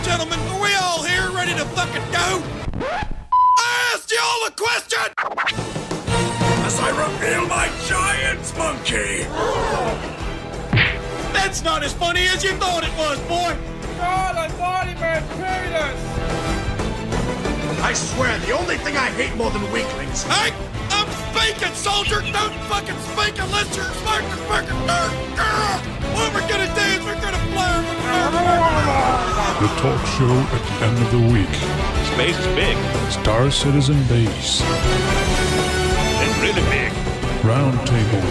gentlemen, are we all here ready to fucking go? I asked you all a question! As I reveal my giant monkey! That's not as funny as you thought it was, boy! God, I thought he meant penis! I swear, the only thing I hate more than weaklings... Hey! I'm speaking, soldier! Don't fucking speak unless you're smoking fucking dirt! When we're gonna dance, we're gonna fly! The talk show at the end of the week. Space is big. Star Citizen Base. It's really big. Round Table.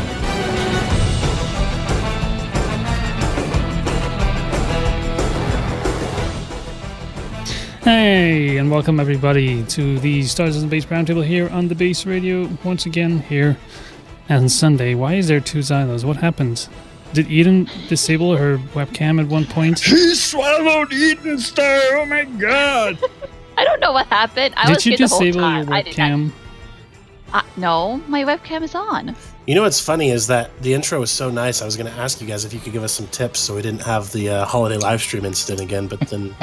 Hey, and welcome everybody to the Star Citizen Base Roundtable here on the Base Radio. Once again, here on Sunday. Why is there two Xylos? What happened? Did Eden disable her webcam at one point? She swallowed Eden's star! Oh my god! I don't know what happened. Did you disable your webcam? No, my webcam is on. You know what's funny is that the intro was so nice. I was going to ask you guys if you could give us some tips so we didn't have the holiday live stream incident again. But then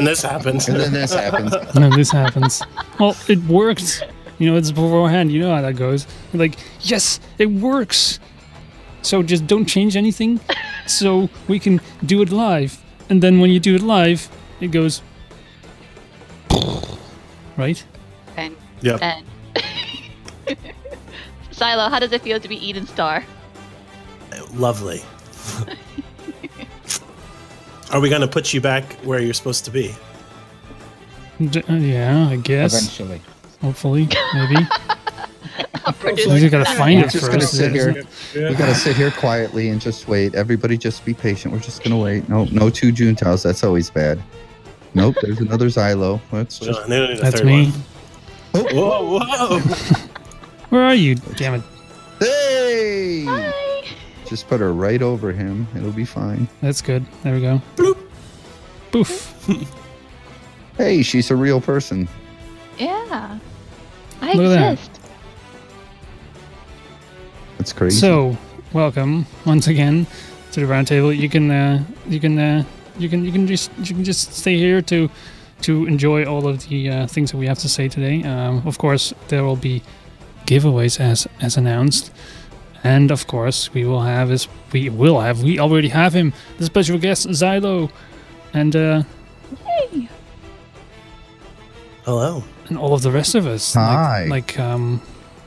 this happened. And then this happens. No, this happens. Well, it worked. You know, it's beforehand. You know how that goes. You're like, yes, it works. So just don't change anything, so we can do it live. And then when you do it live, it goes, right? And Yep. and Silo, how does it feel to be Eden Star? Lovely. Are we going to put you back where you're supposed to be? Yeah, I guess. Eventually. Hopefully, maybe. Producer You gotta find We're it just gonna first. sit here. We gotta sit here quietly and just wait. Everybody just be patient. We're just gonna wait. No two Juntaos. That's always bad. Nope, there's another Xylo. Let's just... John, they don't need a That's third me. one. Whoa, whoa! Where are you? Damn it. Hey! Hi. Just put her right over him. It'll be fine. That's good. There we go. Bloop. Boof. Hey, she's a real person. Yeah. I Look at that. exist. That's crazy. So, welcome once again to the roundtable. You can just stay here to enjoy all of the things that we have to say today. Of course, there will be giveaways as announced, and of course, we already have him, the special guest Xylo, and Hey. Hello. and all of the rest of us. Hi.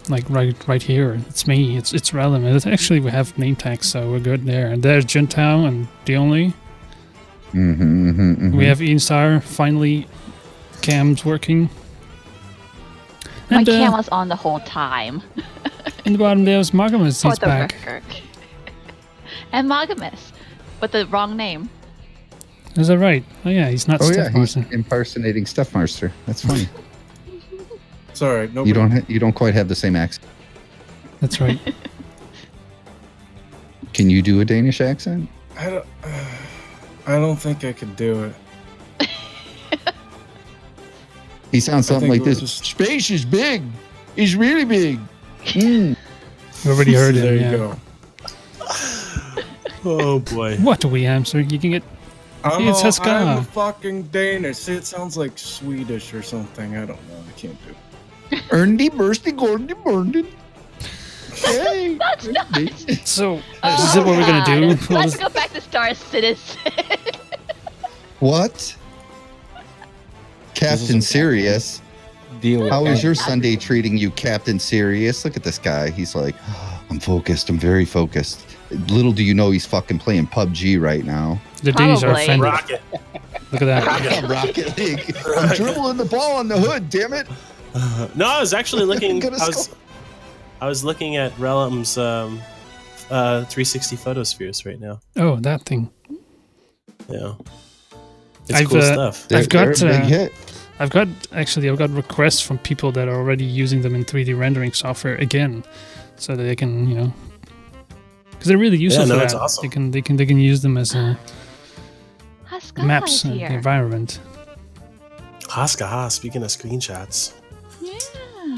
Like right here. It's me. It's Rellim. And actually, we have name tags, so we're good there. And there's Juntao and the only. We have Eden Star. Finally, cam's working. My And cam was on the whole time. in the bottom there's Margamus. For He's the back. record. And Magamus, with the wrong name. Is that right? Oh yeah, he's not Oh Steph yeah, he's Marson. impersonating Steph Marster. That's funny. It's alright, nobody... You don't quite have the same accent. That's right. Can you do a Danish accent? I don't think I could do it. He sounds something think like it was this. just- Space is big. He's really big. Mm. We already heard him. There you yeah. go. Oh boy. What do we hamster? You can get. I'm It's Haska. a fucking Danish. See, it sounds like Swedish or something. I don't know. I can't do it. Ernie Bursty Gordy Burned. Hey. That's not. So this is what we're gonna do. We'll Let's just- go back to Star Citizen. What? Captain Sirius. Deal with How is that. your Sunday treating you, Captain Sirius? Look at this guy. He's like, I'm focused. I'm very focused. Little do you know he's fucking playing PUBG right now. the D's are Probably. offended. Rocket. Look at that. Rocket League. I'm dribbling the ball on the hood, damn it. No, I was actually looking. Gonna I was looking at Rellim's 360 photospheres right now. Oh, that thing. Yeah, it's cool stuff. I've got They're a big hit. I've got requests from people that are already using them in 3D rendering software again, so that they can, because they're really useful Yeah, no, for that's that. awesome. They can use them as Haska maps is in the here. environment. Haska, speaking of screenshots. Yeah.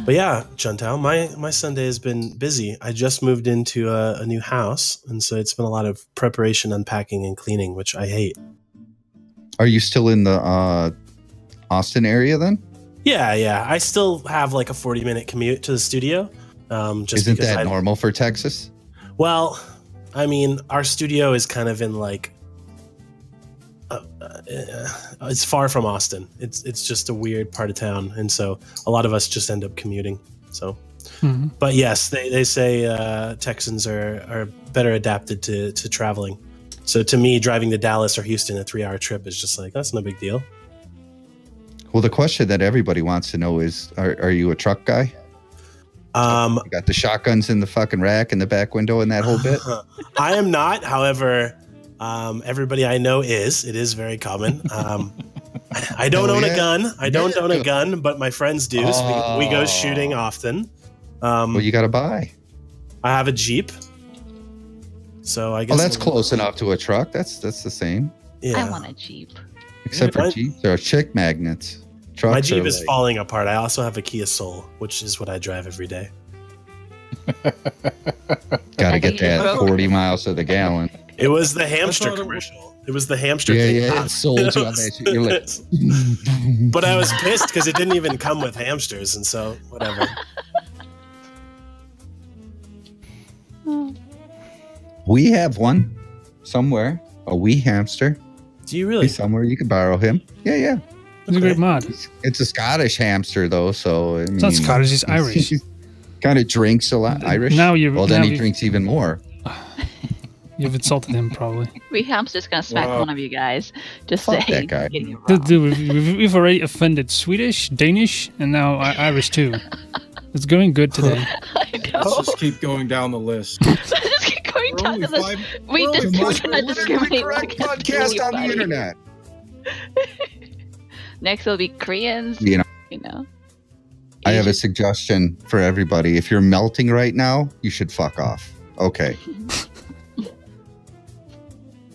But yeah, Juntao, my Sunday has been busy. I just moved into a new house, and so it's been a lot of preparation, unpacking, and cleaning, which I hate. Are you still in the Austin area then? Yeah. I still have like a 40-minute commute to the studio. Isn't that normal for Texas? Well, I mean, our studio is kind of in like it's far from Austin. It's just a weird part of town, and so a lot of us just end up commuting. So, but yes, they say Texans are better adapted to traveling. So to me, driving to Dallas or Houston, a 3-hour trip is just like, that's no big deal. Well, the question that everybody wants to know is, are you a truck guy? You got the shotguns in the fucking rack in the back window and that whole bit? I am not. However, everybody I know is. It is very common. I don't own a gun. I don't own a gun, but my friends do. So we go shooting often. Well, you got to buy. I have a Jeep. So I guess that's close enough to a truck. That's the same. Yeah. I want a Jeep. Except for Jeeps, there are chick magnets. Trucks my Jeep is falling apart. I also have a Kia Soul, which is what I drive every day. Got to get that 40 miles to the gallon. It was the hamster commercial. It was the hamster thing. Yeah, it sold you on that shit. You're like, but I was pissed because it didn't even come with hamsters, and so whatever. We have one somewhere, a wee hamster. Do you really? He's somewhere you can borrow him. Yeah. It's a great mod. It's a Scottish hamster, though, so I mean, it's not Scottish, it's Irish. Kind of drinks a lot. Irish? Then he drinks even more. You've insulted him, probably. We hamster's gonna smack one of you guys. Just Fuck saying. that guy. Dude, we've already offended Swedish, Danish, and now Irish too. It's going good today. I know. Let's just keep going down the list. Let's just keep going down the list. We just cannot discriminate podcast on the internet. Next will be Koreans. You know. I have a suggestion for everybody. If you're melting right now, you should fuck off. Okay.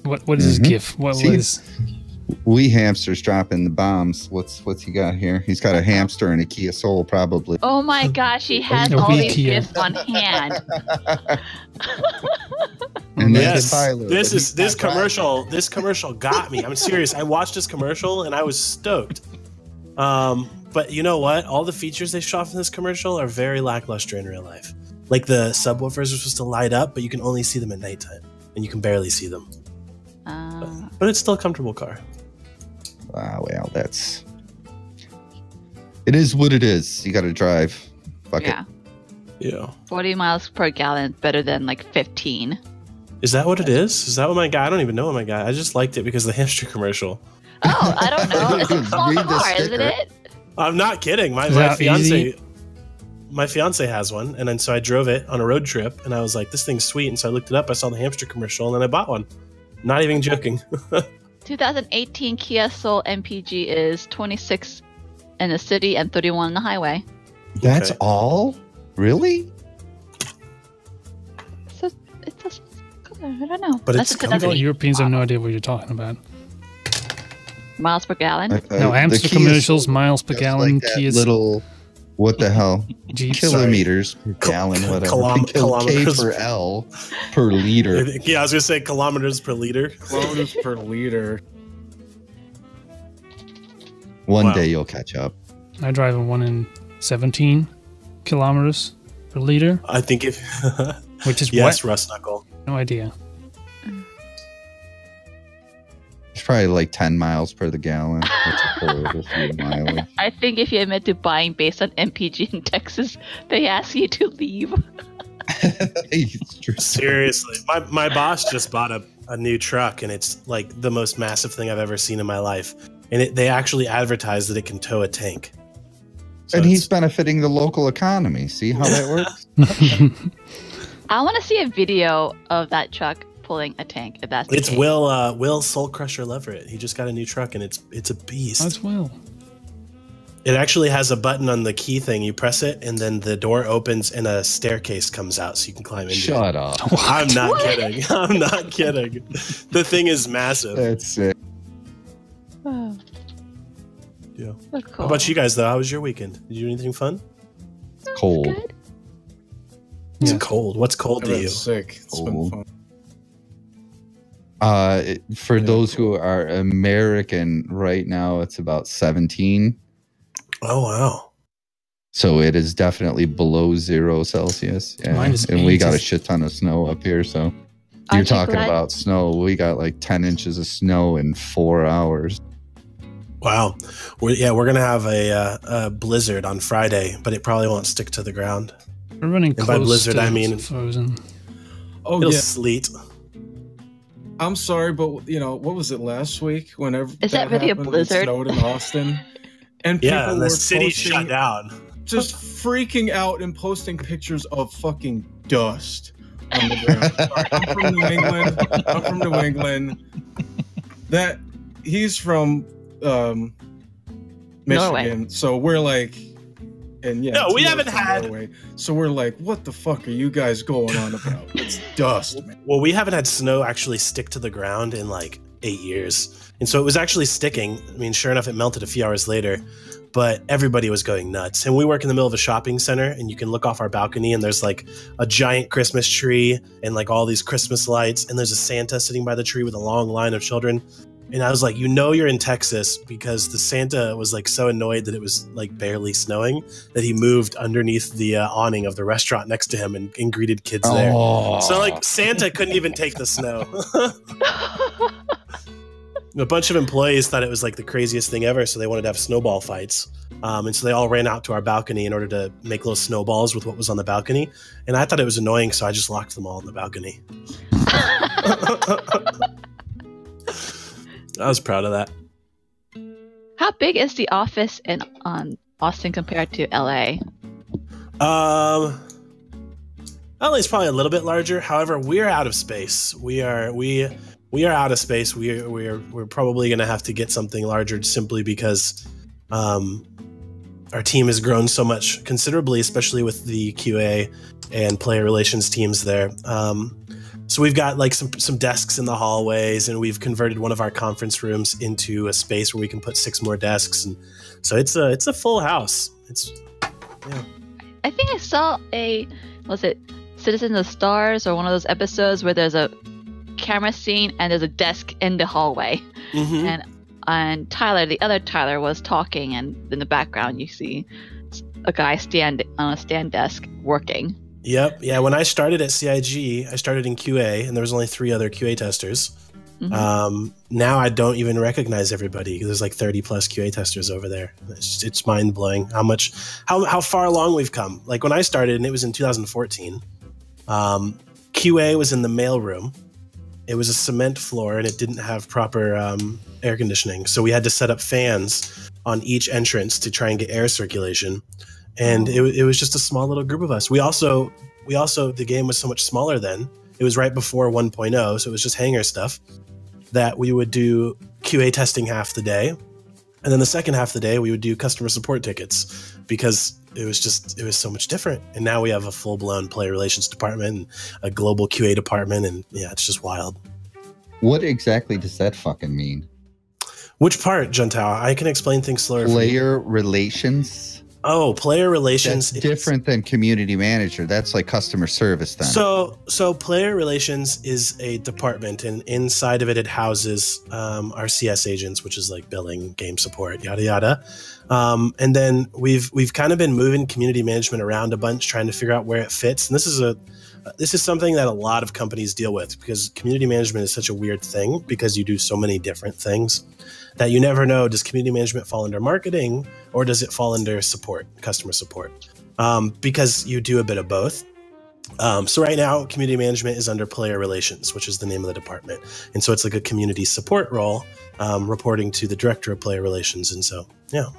What is his gif? What is? Wee hamster's dropping the bombs. What's he got here? He's got a hamster and a Kia Soul, probably. Oh my gosh, he has all these gifts on hand. And yes, this commercial got me. I'm serious. I watched this commercial and I was stoked. But you know what? All the features they shot from this commercial are very lackluster in real life. Like the subwoofers are supposed to light up, but you can only see them at nighttime, and you can barely see them. But it's still a comfortable car. Wow, well, it is what it is. You got to drive. Fuck it. Yeah. 40 miles per gallon, better than like 15. Is that what it is? Is that what my guy? I don't even know what my guy. I just liked it because of the hamster commercial. Oh, I don't know. It's a small car, isn't it? I'm not kidding. My fiance has one, and then so I drove it on a road trip, and I was like, "This thing's sweet." And so I looked it up. I saw the hamster commercial, and then I bought one. Not even joking. 2018 Kia Soul MPG is 26 in the city and 31 on the highway. That's all? Really? It's I don't know. But it's Europeans have no idea what you're talking about. Miles per gallon? No, hamster commercials, miles per gallon. Like Kia's little, what the hell? Kilometers per gallon, whatever. K per L per liter. Yeah, I was going to say kilometers per liter. Kilometers per liter. One day you'll catch up. I drive a 1 in 17 kilometers per liter. I think if... Which is yes, what? Rust Knuckle. No idea. It's probably like 10 miles per the gallon. That's a horrible fuel mileage. I think if you admit to buying based on MPG in Texas, they ask you to leave. Seriously. My boss just bought a new truck, and it's like the most massive thing I've ever seen in my life. And they actually advertise that it can tow a tank. So and he's benefiting the local economy. See how that works? I want to see a video of that truck pulling a tank. If that's it's Will Soul Crusher Leverett. He just got a new truck, and it's a beast. That's Will. It actually has a button on the key thing. You press it, and then the door opens, and a staircase comes out, so you can climb into it. Shut up! I'm not kidding. I'm not kidding. The thing is massive. That's it. Oh. Yeah. That's cool. How about you guys, though? How was your weekend? Did you do anything fun? Cold. Good. It's cold. What's cold to you? Sick. It's been fun. For those who are American right now, it's about 17. Oh, wow. So it is definitely below 0 Celsius. Yeah. And we got a shit ton of snow up here. So you're talking about snow. We got like 10 inches of snow in 4 hours. Wow. We're going to have a blizzard on Friday, but it probably won't stick to the ground. We're running and close by blizzard, to I mean frozen. Oh, it'll yeah. sleet. I'm sorry, but you know, what was it last week? Whenever is that really a blizzard? It snowed in Austin, and yeah, people the were city shut down, just freaking out and posting pictures of fucking dust on the ground. Sorry, I'm from New England. I'm from New England. That he's from Michigan, Norway. so we're like, and yeah, no, we haven't had. Norway. So we're like, what the fuck are you guys going on about? It's dust, man. Well, we haven't had snow actually stick to the ground in like 8 years. And so it was actually sticking. I mean, sure enough, it melted a few hours later, but everybody was going nuts. And we work in the middle of a shopping center, and you can look off our balcony, and there's like a giant Christmas tree and like all these Christmas lights. And there's a Santa sitting by the tree with a long line of children. And I was like, you know, you're in Texas, because the Santa was like so annoyed that it was like barely snowing that he moved underneath the awning of the restaurant next to him and greeted kids there. So like Santa couldn't even take the snow. A bunch of employees thought it was like the craziest thing ever, so they wanted to have snowball fights. And so they all ran out to our balcony in order to make little snowballs with what was on the balcony. And I thought it was annoying, so I just locked them all in the balcony. I was proud of that. How big is the office in Austin compared to LA? LA is probably a little bit larger. However, we're out of space. We are out of space. We're probably going to have to get something larger simply because our team has grown so much considerably, especially with the QA and player relations teams there. So we've got like some desks in the hallways, and we've converted one of our conference rooms into a space where we can put 6 more desks, and so it's a full house. I think I saw was it Citizen of the Stars or one of those episodes where there's a camera scene and there's a desk in the hallway, and Tyler, the other Tyler, was talking, and in the background you see a guy stand on a stand desk working. Yep. Yeah. When I started at CIG, I started in QA, and there was only 3 other QA testers. Now I don't even recognize everybody. There's like 30 plus QA testers over there. It's mind blowing how far along we've come. Like when I started, and it was in 2014, QA was in the mail room. It was a cement floor, and it didn't have proper air conditioning. So we had to set up fans on each entrance to try and get air circulation. And it was just a small little group of us. We also the game was so much smaller then. It was right before 1.0, so it was just hangar stuff that we would do QA testing half the day, and then the second half of the day we would do customer support tickets, because it was so much different. And now we have a full blown player relations department and a global QA department, and yeah, it's just wild. What exactly does that fucking mean? Which part, Juntao? I can explain things slower. Player relations. Oh, player relations. That's different than community manager. That's like customer service then. So player relations is a department, and inside of it houses our CS agents, which is like billing, game support, yada yada. And then we've kind of been moving community management around a bunch, trying to figure out where it fits. And this is something that a lot of companies deal with, because community management is such a weird thing, because you do so many different things that you never know, does community management fall under marketing or does it fall under support, customer support? Because you do a bit of both. So right now, community management is under player relations, which is the name of the department. And so it's like a community support role, reporting to the director of player relations. And so, yeah.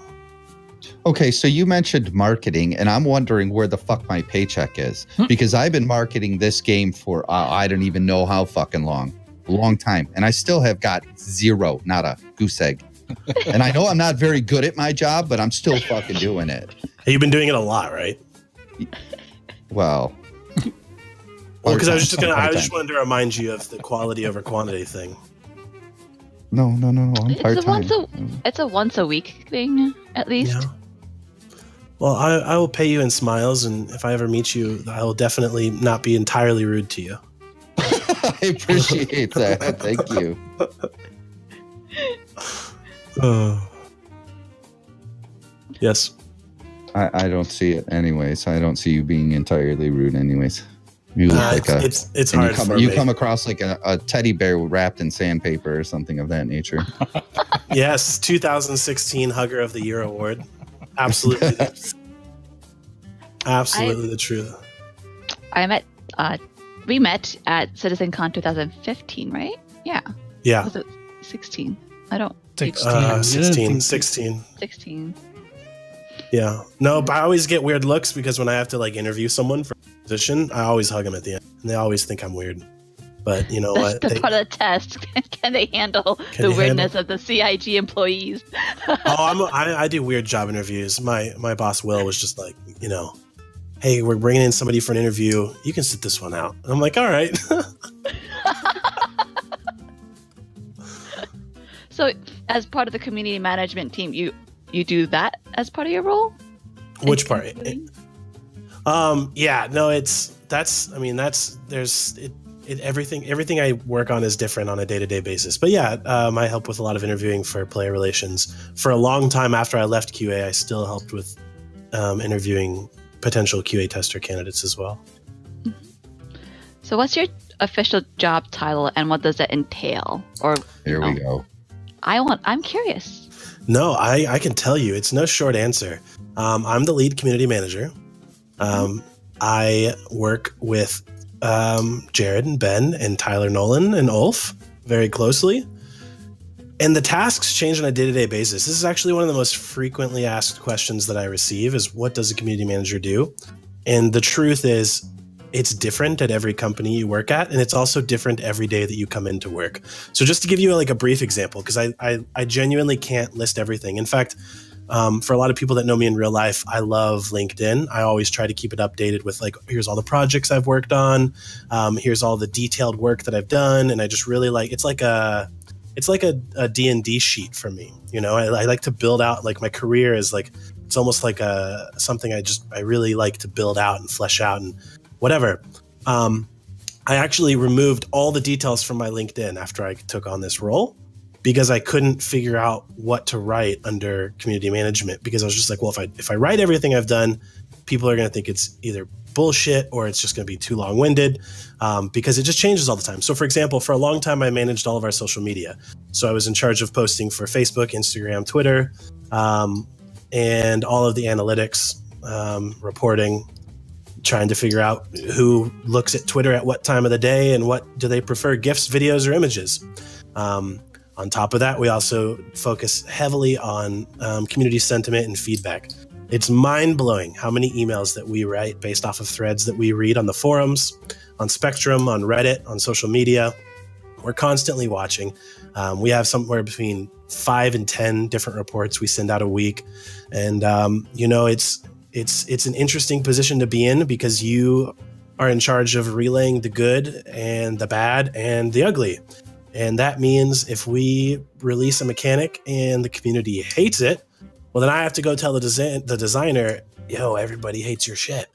Okay, so you mentioned marketing, and I'm wondering where the fuck my paycheck is, because I've been marketing this game for I don't even know how fucking long time, and I still have got zero, not a goose egg. And I know I'm not very good at my job, but I'm still fucking doing it. You've been doing it a lot, right? Well, because I just wanted to remind you of the quality over quantity thing. No. I'm part-time. It's a once a week thing, at least. Yeah. Well, I will pay you in smiles, and if I ever meet you, I will definitely not be entirely rude to you. I appreciate that. Thank you. Yes. I don't see it anyways. I don't see you being entirely rude anyways. You look like it's hard for you me. come across like a teddy bear wrapped in sandpaper or something of that nature. Yes, 2016 Hugger of the Year award. Absolutely. Absolutely the truth. We met at CitizenCon 2015, right? Yeah. Yeah. Was it 16? I don't. 16. 16. Yeah. No, but I always get weird looks because when I have to like interview someone for a position, I always hug them at the end. And they always think I'm weird. But you know what? That's part of the test. Can they handle the weirdness of the CIG employees? I do weird job interviews. My boss Will was just like, you know, hey, we're bringing in somebody for an interview. You can sit this one out. And I'm like, all right. So, as part of the community management team, you do that as part of your role? Which part? Yeah, no, everything I work on is different on a day-to-day basis. But yeah, I help with a lot of interviewing for player relations. For a long time after I left QA, I still helped with interviewing potential QA tester candidates as well. So what's your official job title and what does that entail? Or Here we go. I'm curious. No, I can tell you, it's no short answer. I'm the lead community manager. I work with Jared and Ben and Tyler Nolan and Ulf very closely. And the tasks change on a day-to-day basis. This is actually one of the most frequently asked questions that I receive is, what does a community manager do? And the truth is, it's different at every company you work at, and it's also different every day that you come into work. So just to give you like a brief example, because I genuinely can't list everything. In fact, for a lot of people that know me in real life, I love LinkedIn. I always try to keep it updated with like, here's all the projects I've worked on. Here's all the detailed work that I've done. And I just really like, it's like a D&D sheet for me. You know, I like to build out like my career is like, it's almost like something I really like to build out and flesh out and whatever. I actually removed all the details from my LinkedIn after I took on this role because I couldn't figure out what to write under community management, because I was just like, well, if I write everything I've done, people are going to think it's either bullshit or it's just going to be too long-winded, because it just changes all the time. So for example, for a long time, I managed all of our social media. So I was in charge of posting for Facebook, Instagram, Twitter, and all of the analytics, reporting, trying to figure out who looks at Twitter at what time of the day and what do they prefer, GIFs, videos, or images. On top of that, we also focus heavily on community sentiment and feedback. It's mind-blowing how many emails that we write based off of threads that we read on the forums, on Spectrum, on Reddit, on social media. We're constantly watching. We have somewhere between 5 and 10 different reports we send out a week. And, you know, it's an interesting position to be in because you are in charge of relaying the good and the bad and the ugly. And that means if we release a mechanic and the community hates it, well, then I have to go tell the designer, yo, everybody hates your shit.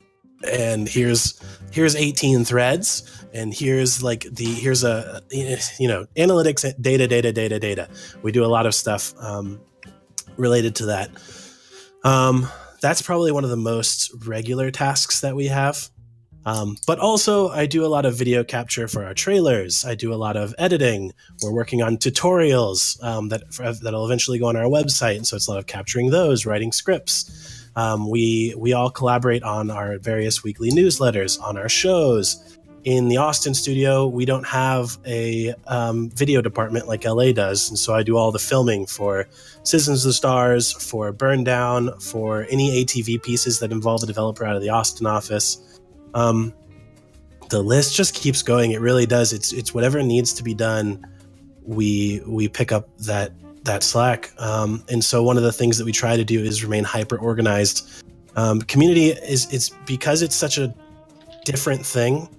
And here's 18 threads, and here's analytics, data. We do a lot of stuff related to that. That's probably one of the most regular tasks that we have. But also, I do a lot of video capture for our trailers. I do a lot of editing. We're working on tutorials that'll eventually go on our website, and so it's a lot of capturing those, writing scripts. We all collaborate on our various weekly newsletters, on our shows. In the Austin studio, we don't have a video department like LA does, and so I do all the filming for Citizens of the Stars, for Burn Down, for any ATV pieces that involve a developer out of the Austin office. The list just keeps going. It really does. It's whatever needs to be done. We pick up that slack. And so one of the things that we try to do is remain hyper organized. Community it's because it's such a different thing.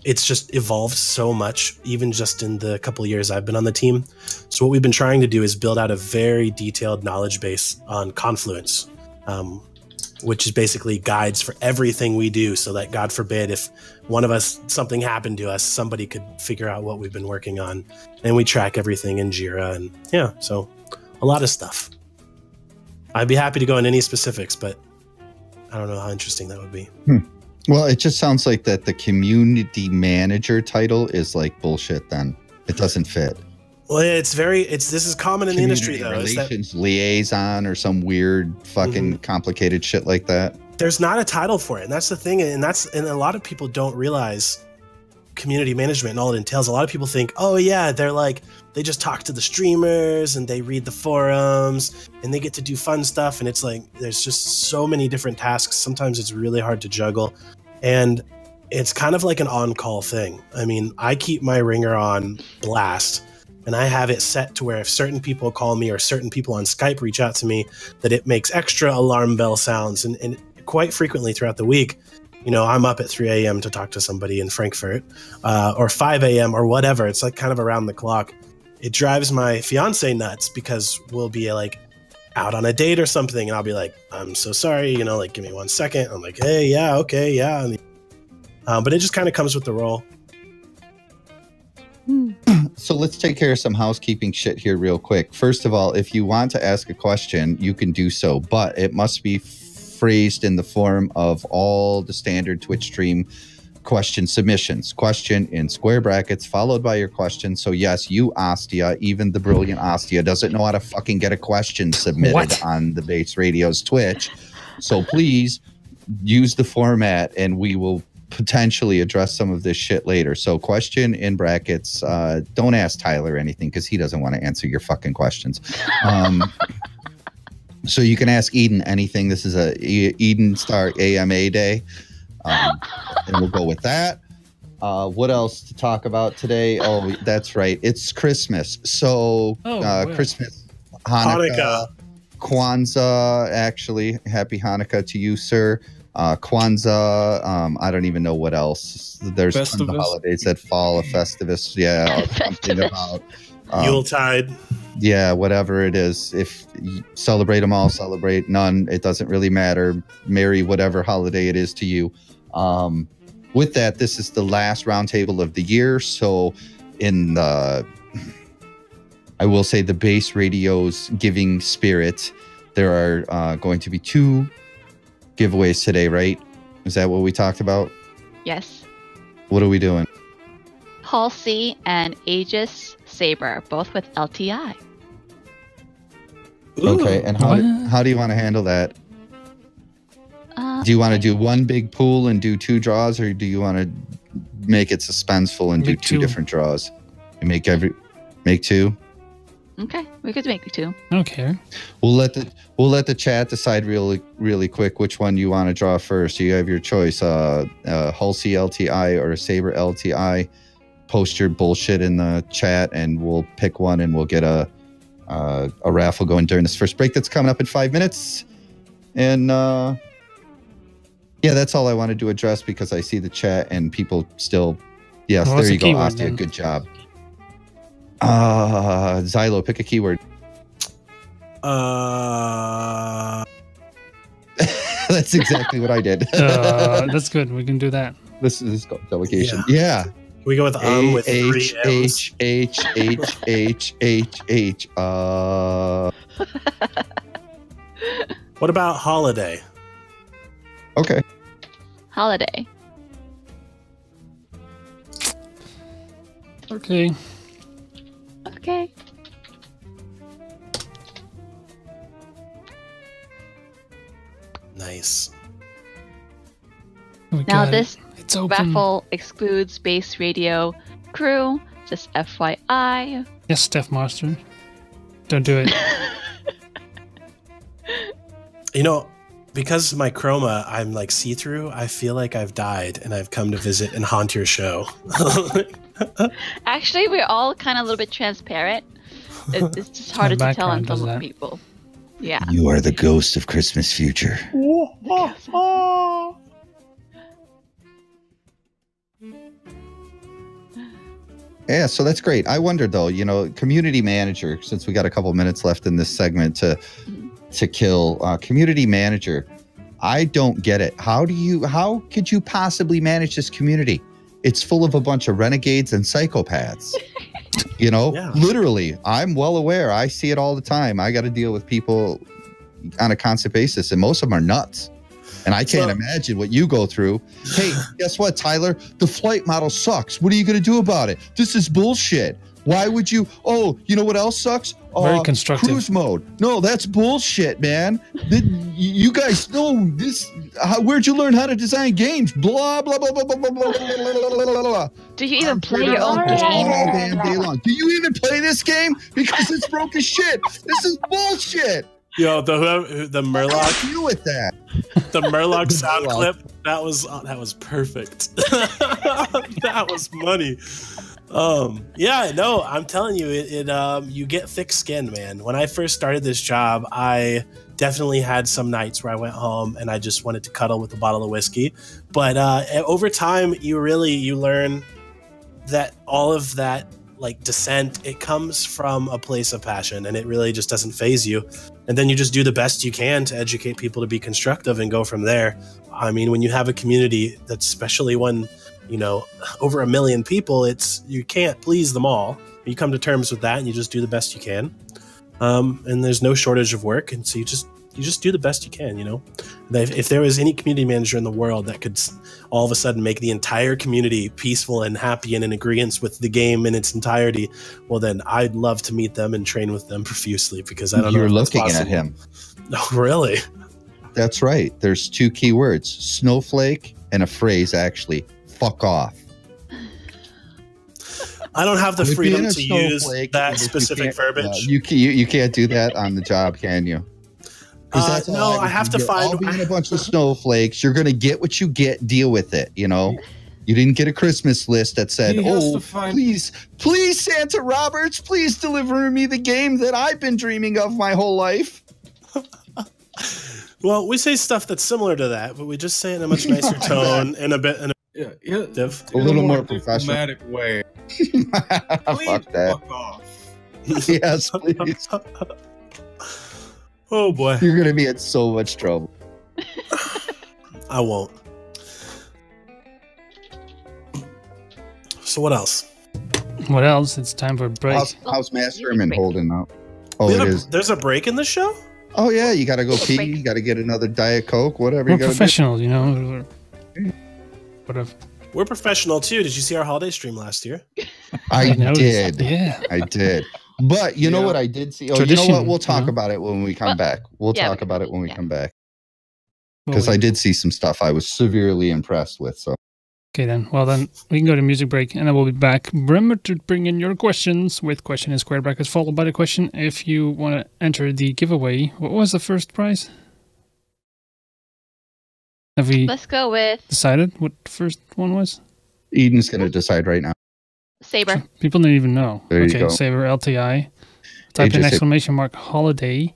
It's just evolved so much, even just in the couple of years I've been on the team. So what we've been trying to do is build out a very detailed knowledge base on Confluence. which is basically guides for everything we do, so that God forbid if one of us, something happened to us, somebody could figure out what we've been working on. And we track everything in Jira, and yeah, so a lot of stuff. I'd be happy to go into any specifics, but I don't know how interesting that would be. Well, it just sounds like that the community manager title is like bullshit then. It doesn't fit. Well, this is common in the industry though. Relations liaison or some weird fucking complicated shit like that. There's not a title for it, and that's the thing, and a lot of people don't realize community management and all it entails. A lot of people think, oh yeah, they just talk to the streamers and they read the forums and they get to do fun stuff, and it's like there's just so many different tasks. Sometimes it's really hard to juggle, and it's kind of like an on-call thing. I mean, I keep my ringer on blast, and I have it set to where if certain people call me or certain people on Skype reach out to me, that it makes extra alarm bell sounds. And quite frequently throughout the week, I'm up at 3 a.m. to talk to somebody in Frankfurt, or 5 a.m. or whatever. It's like kind of around the clock. It drives my fiance nuts because we'll be like out on a date or something, and I'll be like, I'm so sorry, like give me 1 second. I'm like, hey, yeah, okay, yeah. But it just kind of comes with the role. So let's take care of some housekeeping shit here real quick. First of all, if you want to ask a question, you can do so, but it must be phrased in the form of all the standard Twitch stream question submissions. Question in square brackets followed by your question. So yes, you, Astia, even the brilliant Astia, doesn't know how to fucking get a question submitted on the Base Radio's Twitch. So please use the format and we will potentially address some of this shit later. So question in brackets. Don't ask Tyler anything because he doesn't want to answer your fucking questions. So you can ask Eden anything. This is a Eden Star AMA day. And we'll go with that. What else to talk about today? Oh, that's right. It's Christmas. So Christmas, Hanukkah, Kwanzaa, actually. Happy Hanukkah to you, sir. Kwanzaa, I don't even know what else. There's tons of holidays that fall, a Festivus, yeah, something about Yuletide. Yeah, whatever it is. If you celebrate them all, celebrate none. It doesn't really matter. Merry whatever holiday it is to you. With that, this is the last roundtable of the year. So in the, I will say the Base Radio's giving spirit, there are going to be 2 giveaways today, right? Is that what we talked about? Yes. What are we doing? Halsey and Aegis Saber, both with LTI. Okay, and how do you want to handle that? Do you want to do one big pool and do 2 draws, or do you want to make it suspenseful and do 2 different draws? And make 2? Okay, we could make 2. I don't care. We'll let the chat decide really quick which one you want to draw first. You have your choice: Halsey LTI or Saber LTI. Post your bullshit in the chat, and we'll pick one, and we'll get a raffle going during this first break that's coming up in 5 minutes. And yeah, that's all I wanted to address because I see the chat and people still. Yes, there you go, Astia. Good job. Xylo, pick a keyword. That's exactly what I did. That's good. We can do that. This is called delegation. Yeah. We go with with 3 M's. H. What about holiday? Okay. Holiday. Okay. Okay. Nice. Now this it's open. raffle excludes Base Radio crew. Just FYI. Yes, Steph Master. Don't do it. Because my chroma, I'm like see-through, I feel like I've died and I've come to visit and haunt your show. Actually, we're all kind of a little bit transparent. It's just harder to tell on some people. Yeah. You are the ghost of Christmas future. Yeah, so that's great. I wondered though, community manager, since we got a couple minutes left in this segment to kill, community manager. I don't get it. How could you possibly manage this community? It's full of a bunch of renegades and psychopaths. You know, literally, I'm well aware. I see it all the time. I got to deal with people on a constant basis, and most of them are nuts. And I can't imagine what you go through. Hey, guess what, Tyler? The flight model sucks. What are you going to do about it? This is bullshit. Why would you? Oh, you know what else sucks? Very constructive. Cruise mode. No, that's bullshit, man. You guys know this. Where'd you learn how to design games? Blah, blah, blah, blah, blah, blah, blah, blah, blah. Do you even play your own game? All damn day long. Do you even play this game? Because it's broke as shit. This is bullshit. Yo, the Murloc. Deal with that. The Murloc sound clip. That was perfect. That was money. Yeah, no, I'm telling you, you get thick skin, man. When I first started this job, I definitely had some nights where I went home and I just wanted to cuddle with a bottle of whiskey. But over time, you learn that all of that, like, dissent, it comes from a place of passion, and it really just doesn't faze you. And then you just do the best you can to educate people to be constructive and go from there. I mean, when you have a community that's, especially when, you know, over 1 million people, you can't please them all. You come to terms with that and you just do the best you can. And there's no shortage of work, and so you just do the best you can, you know. If there was any community manager in the world that could all of a sudden make the entire community peaceful and happy and in agreement with the game in its entirety, well, then I'd love to meet them and train with them profusely, because I don't know. You're looking at him. No, really? That's right. There's 2 key words: snowflake, and a phrase, actually. Fuck off. I don't have the freedom to use that specific verbiage. You can't do that on the job, can you? No, I have to find. All being a bunch of snowflakes, you're going to get what you get. Deal with it. You know, you didn't get a Christmas list that said, "Oh, please, Santa Roberts, please deliver me the game that I've been dreaming of my whole life." Well, we say stuff that's similar to that, but we just say it in a much nicer tone and a little more professional way. Fuck that. Fuck off. Yes, please. Oh boy, you're gonna be in so much trouble. I won't. So what else? What else? It's time for a break. How's Masterman holding up? Oh, it is. There's a break in the show? Oh yeah, you gotta go pee. You gotta get another Diet Coke, whatever. We're professionals, you know. Whatever. We're professional too. Did you see our holiday stream last year? I did. Yeah, I did. But you know what I did see? Oh, you know what? We'll talk about it when we come back. We'll talk about it when we come back. Because I did see some stuff I was severely impressed with. So. Okay, then. Well, then we can go to music break, and then we'll be back. Remember to bring in your questions with question in square brackets followed by the question. If you want to enter the giveaway, what was the first prize? Have we? Let's go with. Decided what the first one was? Eden's going to decide right now. Saber. People don't even know. There you go. Saber LTI. Type in exclamation mark holiday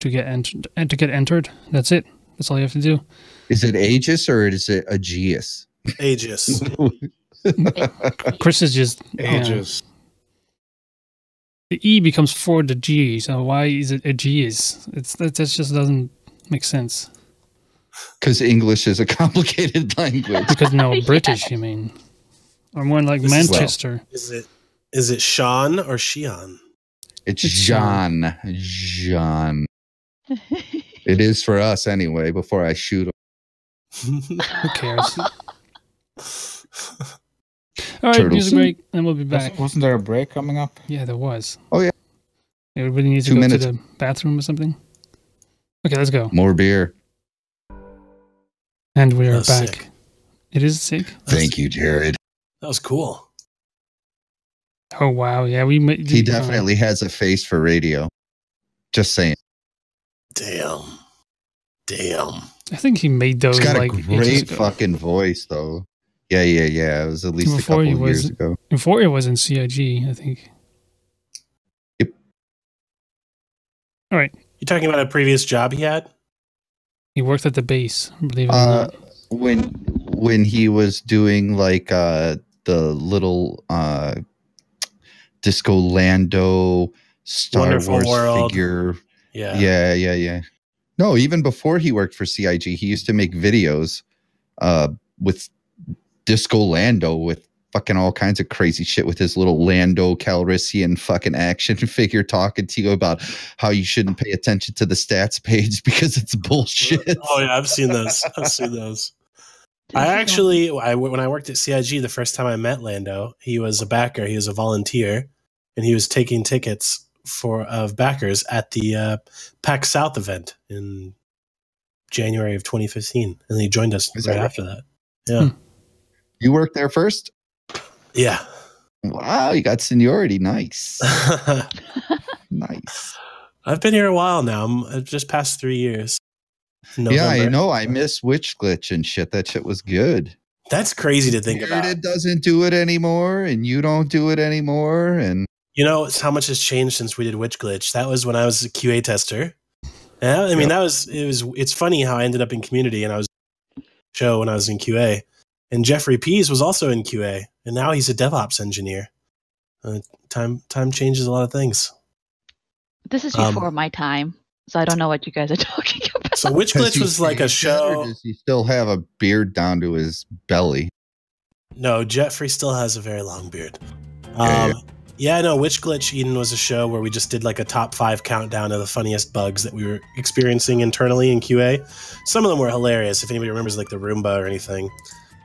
to get entered. And to get entered, that's it. That's all you have to do. Is it Aegis or is it Aegeus? Aegis. Chris is just Aegis. The E becomes for the G, so why is it Aegeus? That just doesn't make sense. Because English is a complicated language. Because no, British, you mean. Or more like Manchester. Is it Sean or Shion? It's Jean. Jean. It is for us anyway, before I shoot him. Who cares? All right, music break, and we'll be back. Wasn't there a break coming up? Yeah, there was. Oh, yeah. Everybody needs to go to the bathroom or something? Okay, let's go. More beer. And we are back. Sick. It is sick. Thank you, Jared. That was cool. Oh, wow. Yeah, he definitely has a face for radio. Just saying. Damn. I think he made those. He's got like a great fucking voice, though. Yeah. It was at least a couple years ago. Before it was in CIG, I think. Yep. All right. You talking about a previous job he had? He worked at the base, believe it or not. When he was doing like the little Disco Lando Star Wonderful Wars World figure. Yeah. No, even before he worked for CIG, he used to make videos with Disco Lando with fucking all kinds of crazy shit with his little Lando Calrissian fucking action figure talking to you about how you shouldn't pay attention to the stats page because it's bullshit. Oh yeah, I've seen those. When I worked at CIG, the first time I met Lando, he was a backer. He was a volunteer, and he was taking tickets of backers at the PAX South event in January of 2015, and he joined us right after that. Yeah, you worked there first. Yeah. Wow, you got seniority. Nice. Nice. I've been here a while now. I've just past 3 years. November. Yeah, I know. I miss Witch Glitch and shit. That shit was good. That's crazy to think about. It doesn't do it anymore, and you don't do it anymore. And you know, it's how much has changed since we did Witch Glitch. That was when I was a QA tester. Yeah, I mean, it's funny how I ended up in community and I was show when I was in QA. And Jeffrey Pease was also in QA, and now he's a DevOps engineer. Time changes a lot of things. This is before my time, so I don't know what you guys are talking about. So Witch Glitch was like a show. Does he still have a beard down to his belly? No, Jeffrey still has a very long beard. Yeah. No, Witch Glitch Eden was a show where we just did like a top 5 countdown of the funniest bugs that we were experiencing internally in QA. Some of them were hilarious. If anybody remembers like the Roomba or anything.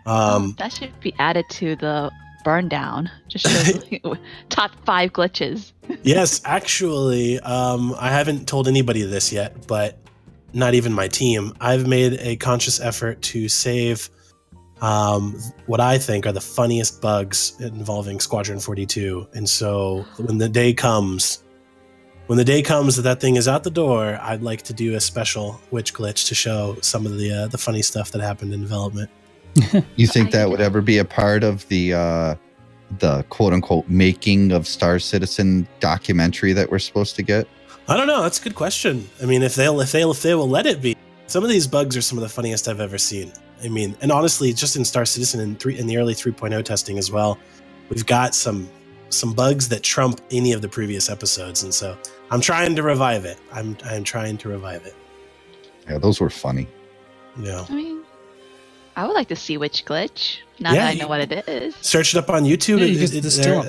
That should be added to the burn down. Just show top 5 glitches. Yes, actually, I haven't told anybody this yet, but not even my team. I've made a conscious effort to save what I think are the funniest bugs involving Squadron 42. And so when the day comes that thing is out the door, I'd like to do a special Witch Glitch to show some of the funny stuff that happened in development. You think that would ever be a part of the quote unquote making of Star Citizen documentary that we're supposed to get? I don't know. That's a good question. I mean, if they will let it be. Some of these bugs are some of the funniest I've ever seen. I mean, and honestly, just in Star Citizen in the early 3.0 testing as well, we've got some bugs that trump any of the previous episodes, and so I'm trying to revive it. I'm trying to revive it. Yeah, those were funny. Yeah. I mean, I would like to see Witch Glitch. Now that I know what it is. Search it up on YouTube. Yeah,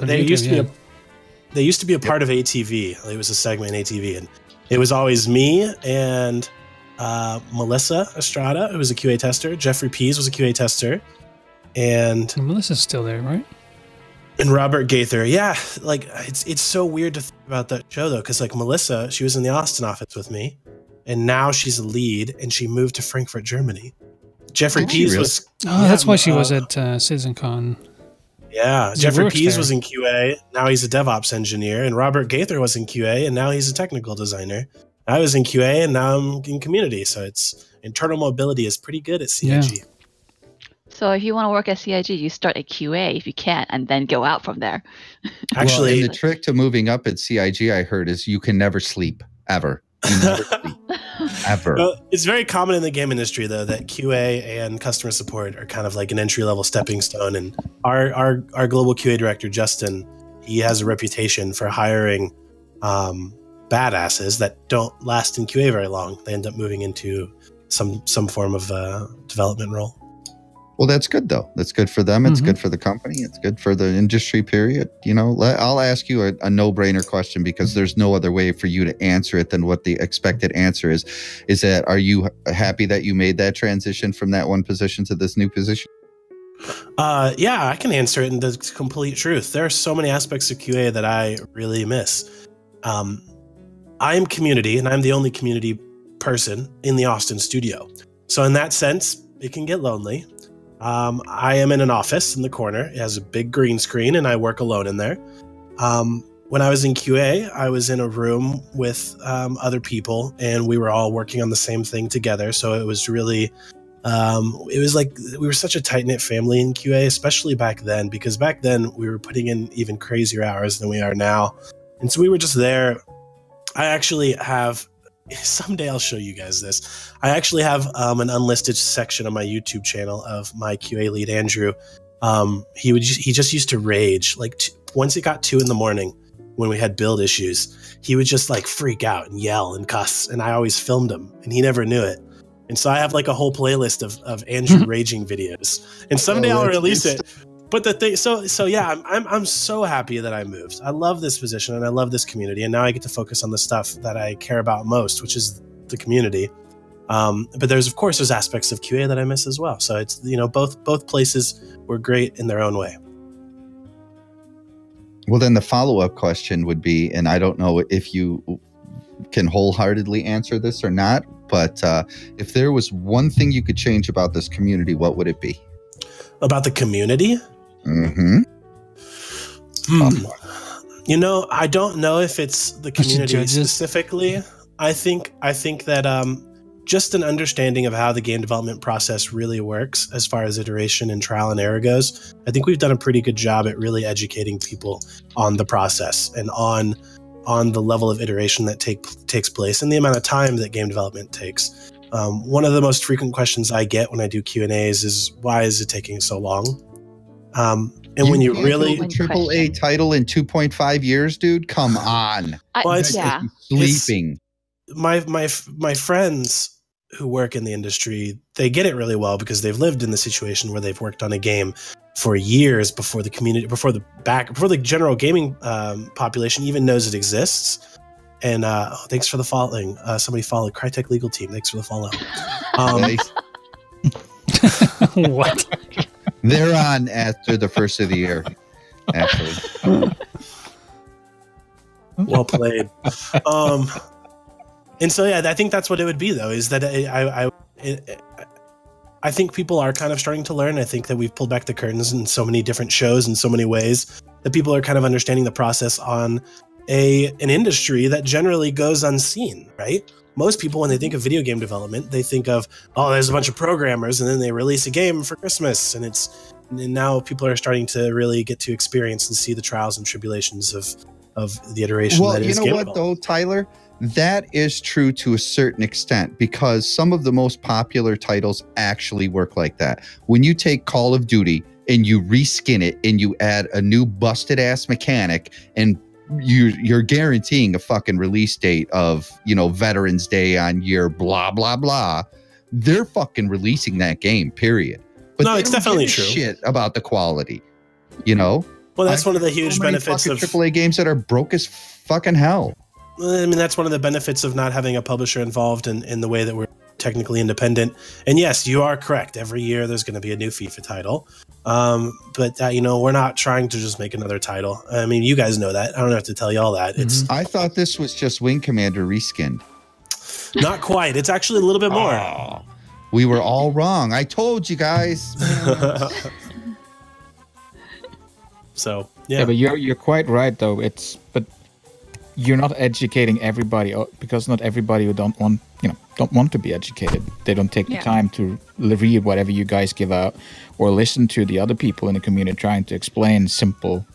they used to be a part of ATV. It was a segment in ATV, and it was always me and Melissa Estrada, who was a QA tester. Jeffrey Pease was a QA tester, and Melissa's still there, right? And Robert Gaither. Yeah, like it's so weird to think about that show though, because like Melissa, she was in the Austin office with me, and now she's a lead, and she moved to Frankfurt, Germany. Jeffrey Pease was. Oh, that's why she was at CitizenCon. Yeah, Jeffrey Pease was in QA. Now he's a DevOps engineer, and Robert Gaither was in QA, and now he's a technical designer. I was in QA, and now I'm in community. So it's internal mobility is pretty good at CIG. Yeah. So if you want to work at CIG, you start at QA if you can, and then go out from there. Actually, well, and the trick to moving up at CIG, I heard, is you can never sleep ever. You never sleep ever. Well, it's very common in the game industry, though, that QA and customer support are kind of like an entry level stepping stone. And our global QA director, Justin, he has a reputation for hiring badasses that don't last in QA very long. They end up moving into some form of development role. Well, that's good, though. That's good for them. It's good for the company. It's good for the industry, period. You know, I'll ask you a no-brainer question because there's no other way for you to answer it than what the expected answer is. Is that, are you happy that you made that transition from that one position to this new position? Yeah, I can answer it in the complete truth. There are so many aspects of QA that I really miss. I am community, and I'm the only community person in the Austin studio. So in that sense, it can get lonely. I am in an office in the corner. It has a big green screen, and I work alone in there. When I was in QA, I was in a room with other people, and we were all working on the same thing together. So it was really, it was like we were such a tight-knit family in QA, especially back then, because back then we were putting in even crazier hours than we are now. And so we were just there. I actually have... Someday I'll show you guys this. I actually have an unlisted section on my YouTube channel of my QA lead, Andrew. He just used to rage. Like once it got 2 a.m, when we had build issues, he would just like freak out and yell and cuss, and I always filmed him, and he never knew it. And so I have like a whole playlist of Andrew raging videos, and someday I'll release it. But the thing, so yeah, I'm so happy that I moved. I love this position and I love this community, and now I get to focus on the stuff that I care about most, which is the community. But there's aspects of QA that I miss as well. So it's, you know, both places were great in their own way. Well, then the follow-up question would be, and I don't know if you can wholeheartedly answer this or not, but if there was one thing you could change about this community, what would it be? About the community? Mm-hmm. You know, I don't know if it's the community specifically. I think that just an understanding of how the game development process really works as far as iteration and trial and error goes. I think we've done a pretty good job at really educating people on the process and on the level of iteration that takes place and the amount of time that game development takes. One of the most frequent questions I get when I do Q&As is, why is it taking so long? And when you really build a AAA title in 2.5 years, dude, come on. Sleeping. My friends who work in the industry, they get it really well because they've lived in the situation where they've worked on a game for years before the community, before the general gaming population even knows it exists. And thanks for the following. Somebody followed Crytek Legal Team. Thanks for the follow. What? They're on after the first of the year, actually. Well played. And so, yeah, I think that's what it would be, though, is that I think people are kind of starting to learn. I think that we've pulled back the curtains in so many different shows in so many ways that people are kind of understanding the process on an industry that generally goes unseen, right? Most people, when they think of video game development, they think of, oh, there's a bunch of programmers and then they release a game for Christmas. And now people are starting to really get to experience and see the trials and tribulations of the iteration that is game development. Well, you know what, though, Tyler? That is true to a certain extent because some of the most popular titles actually work like that. When you take Call of Duty and you reskin it and you add a new busted ass mechanic and you're guaranteeing a fucking release date of, you know, Veterans Day on year blah blah blah, they're fucking releasing that game, period. But no, it's definitely true. Shit about the quality, you know. Well, that's one of the huge benefits of AAA games that are broke as fucking hell. I mean, that's one of the benefits of not having a publisher involved in the way that we're technically independent. And yes, you are correct. Every year there's going to be a new FIFA title. But, you know, we're not trying to just make another title. I mean, you guys know that. I don't have to tell you all that. I thought this was just Wing Commander reskinned. Not quite. It's actually a little bit more. Oh, we were all wrong. I told you guys. So, yeah, but you're quite right, though. But you're not educating everybody because not everybody who don't want to be educated. They don't take the time to read whatever you guys give out or listen to the other people in the community trying to explain simple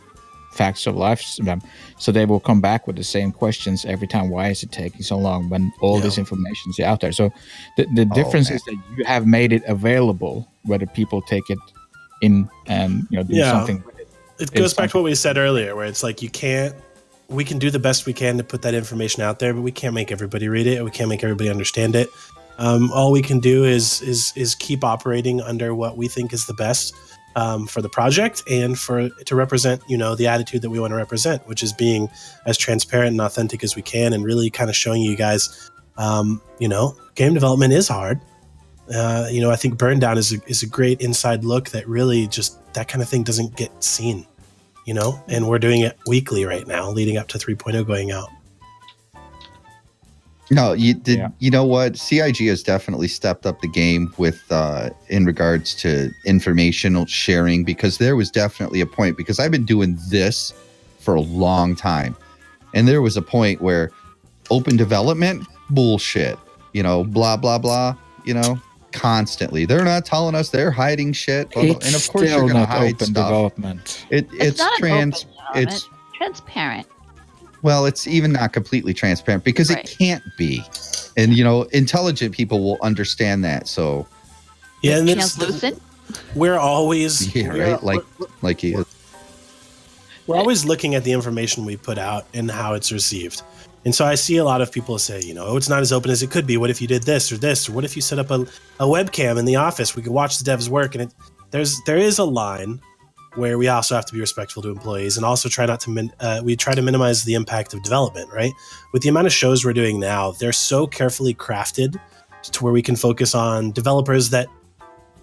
facts of life to them. So they will come back with the same questions every time. Why is it taking so long when all this information is out there? So the difference is that you have made it available, whether people take it in and do something with it. It goes back to what we said earlier, where it's like we can do the best we can to put that information out there, but we can't make everybody read it. We can't make everybody understand it. All we can do is keep operating under what we think is the best for the project and to represent, the attitude that we want to represent, which is being as transparent and authentic as we can, and really kind of showing you guys, game development is hard. I think Burn Down is a great inside look that really just that kind of thing doesn't get seen. And we're doing it weekly right now, leading up to 3.0 going out. No, you know what? CIG has definitely stepped up the game with in regards to informational sharing, because there was definitely a point, because I've been doing this for a long time, and there was a point where open development bullshit, blah blah blah, constantly. They're not telling us, they're hiding shit. And of course you're going to hide open stuff. Development. It's transparent. Well, it's even not completely transparent because it can't be. And intelligent people will understand that. So translucent. We're always like he is. we're always looking at the information we put out and how it's received. And so I see a lot of people say, oh, it's not as open as it could be. What if you did this or this? Or what if you set up a webcam in the office? We could watch the devs work. And there is a line where we also have to be respectful to employees and also try not to we try to minimize the impact of development, right? With the amount of shows we're doing now, they're so carefully crafted to where we can focus on developers that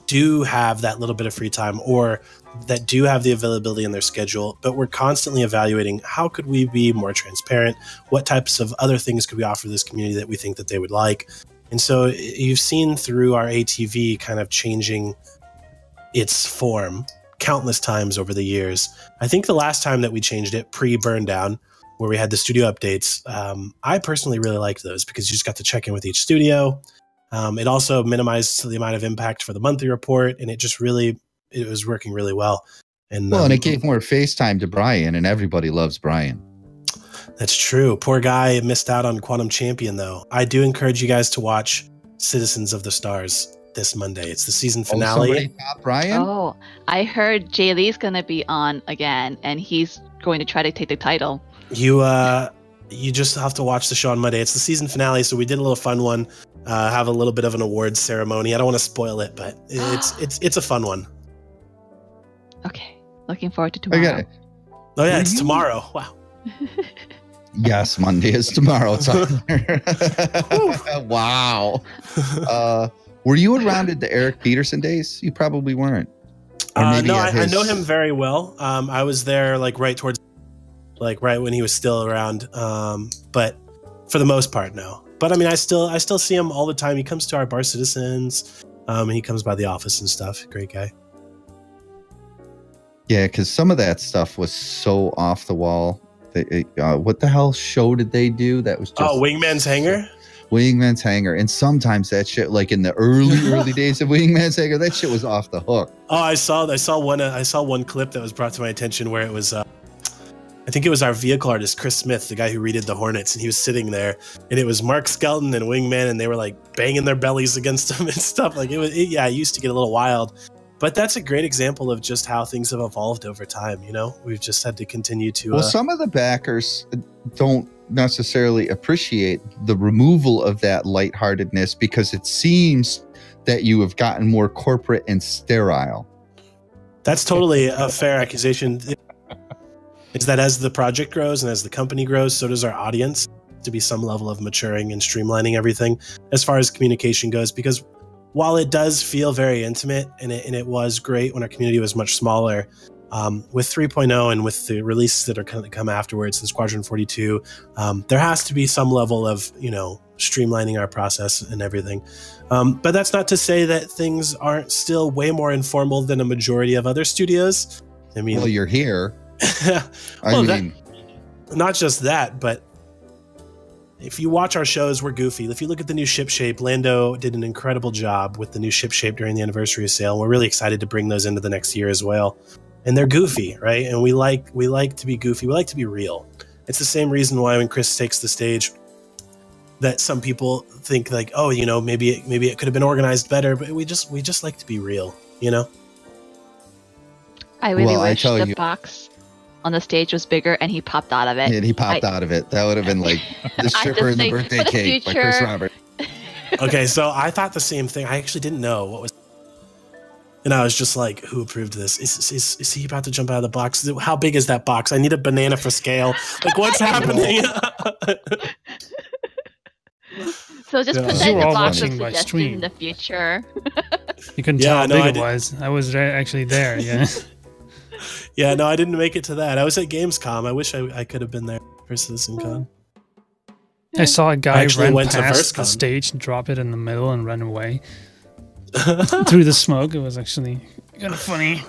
do have that little bit of free time or that do have the availability in their schedule, but we're constantly evaluating how could we be more transparent, what types of other things could we offer this community that we think that they would like. And so you've seen through our ATV kind of changing its form countless times over the years. I think the last time that we changed it pre-burn down, where we had the studio updates, I personally really liked those because you just got to check in with each studio. It also minimized the amount of impact for the monthly report, and it was working really well. And it gave more face time to Brian, and everybody loves Brian. That's true. Poor guy missed out on Quantum Champion, though. I do encourage you guys to watch Citizens of the Stars this Monday. It's the season finale. Somebody top Brian? Oh, I heard Jay Lee's going to be on again, and he's going to try to take the title. You just have to watch the show on Monday. It's the season finale, so we did a little fun one. Have a little bit of an awards ceremony. I don't want to spoil it, but it's a fun one. Okay, looking forward to tomorrow. I got it. Oh yeah, it's tomorrow. Wow. Yes, Monday is tomorrow. It's on there. Wow. Were you around at the Eric Peterson days? You probably weren't. No, I know him very well. I was there right when he was still around. But for the most part, no. But I mean, I still see him all the time. He comes to our Bar Citizens. And he comes by the office and stuff. Great guy. Yeah, because some of that stuff was so off the wall. What the hell show did they do? That was just Wingman's Hangar. Wingman's Hangar, and sometimes that shit, like in the early days of Wingman's Hangar, that shit was off the hook. Oh, I saw one clip that was brought to my attention where it was. I think it was our vehicle artist, Chris Smith, the guy who redid the Hornets, and he was sitting there, and it was Mark Skelton and Wingman, and they were banging their bellies against him and stuff. It used to get a little wild. But that's a great example of just how things have evolved over time. We've just had to continue to. Well, some of the backers don't necessarily appreciate the removal of that lightheartedness because it seems that you have gotten more corporate and sterile. That's totally a fair accusation. Is that as the project grows and as the company grows, so does our audience. To be some level of maturing and streamlining everything as far as communication goes, because while it does feel very intimate, and it was great when our community was much smaller, with 3.0 and with the releases that are going to come afterwards in Squadron 42, there has to be some level of, streamlining our process and everything. But that's not to say that things aren't still way more informal than a majority of other studios. I mean, well, you're here. Not just that, but if you watch our shows, we're goofy. If you look at the new ship shape, Lando did an incredible job with the new ship shape during the anniversary sale. We're really excited to bring those into the next year as well. And they're goofy, right? And we like to be goofy. We like to be real. It's the same reason why when Chris takes the stage, that some people think maybe it could have been organized better, but we just like to be real, I really wish the box on the stage was bigger and he popped out of it. And he popped out of it. That would have been like the stripper and the birthday cake by Chris Robert. Okay, so I thought the same thing. I actually didn't know what was. And I was just like, who approved this? Is he about to jump out of the box? How big is that box? I need a banana for scale. What's happening? So just put that in the box of suggestions in the future. You can tell how big it was. I was actually there, yeah. Yeah, no, I didn't make it to that. I was at Gamescom. I wish I could have been there for CitizenCon. I saw a guy run past the stage, drop it in the middle, and run away through the smoke. It was actually kind of funny.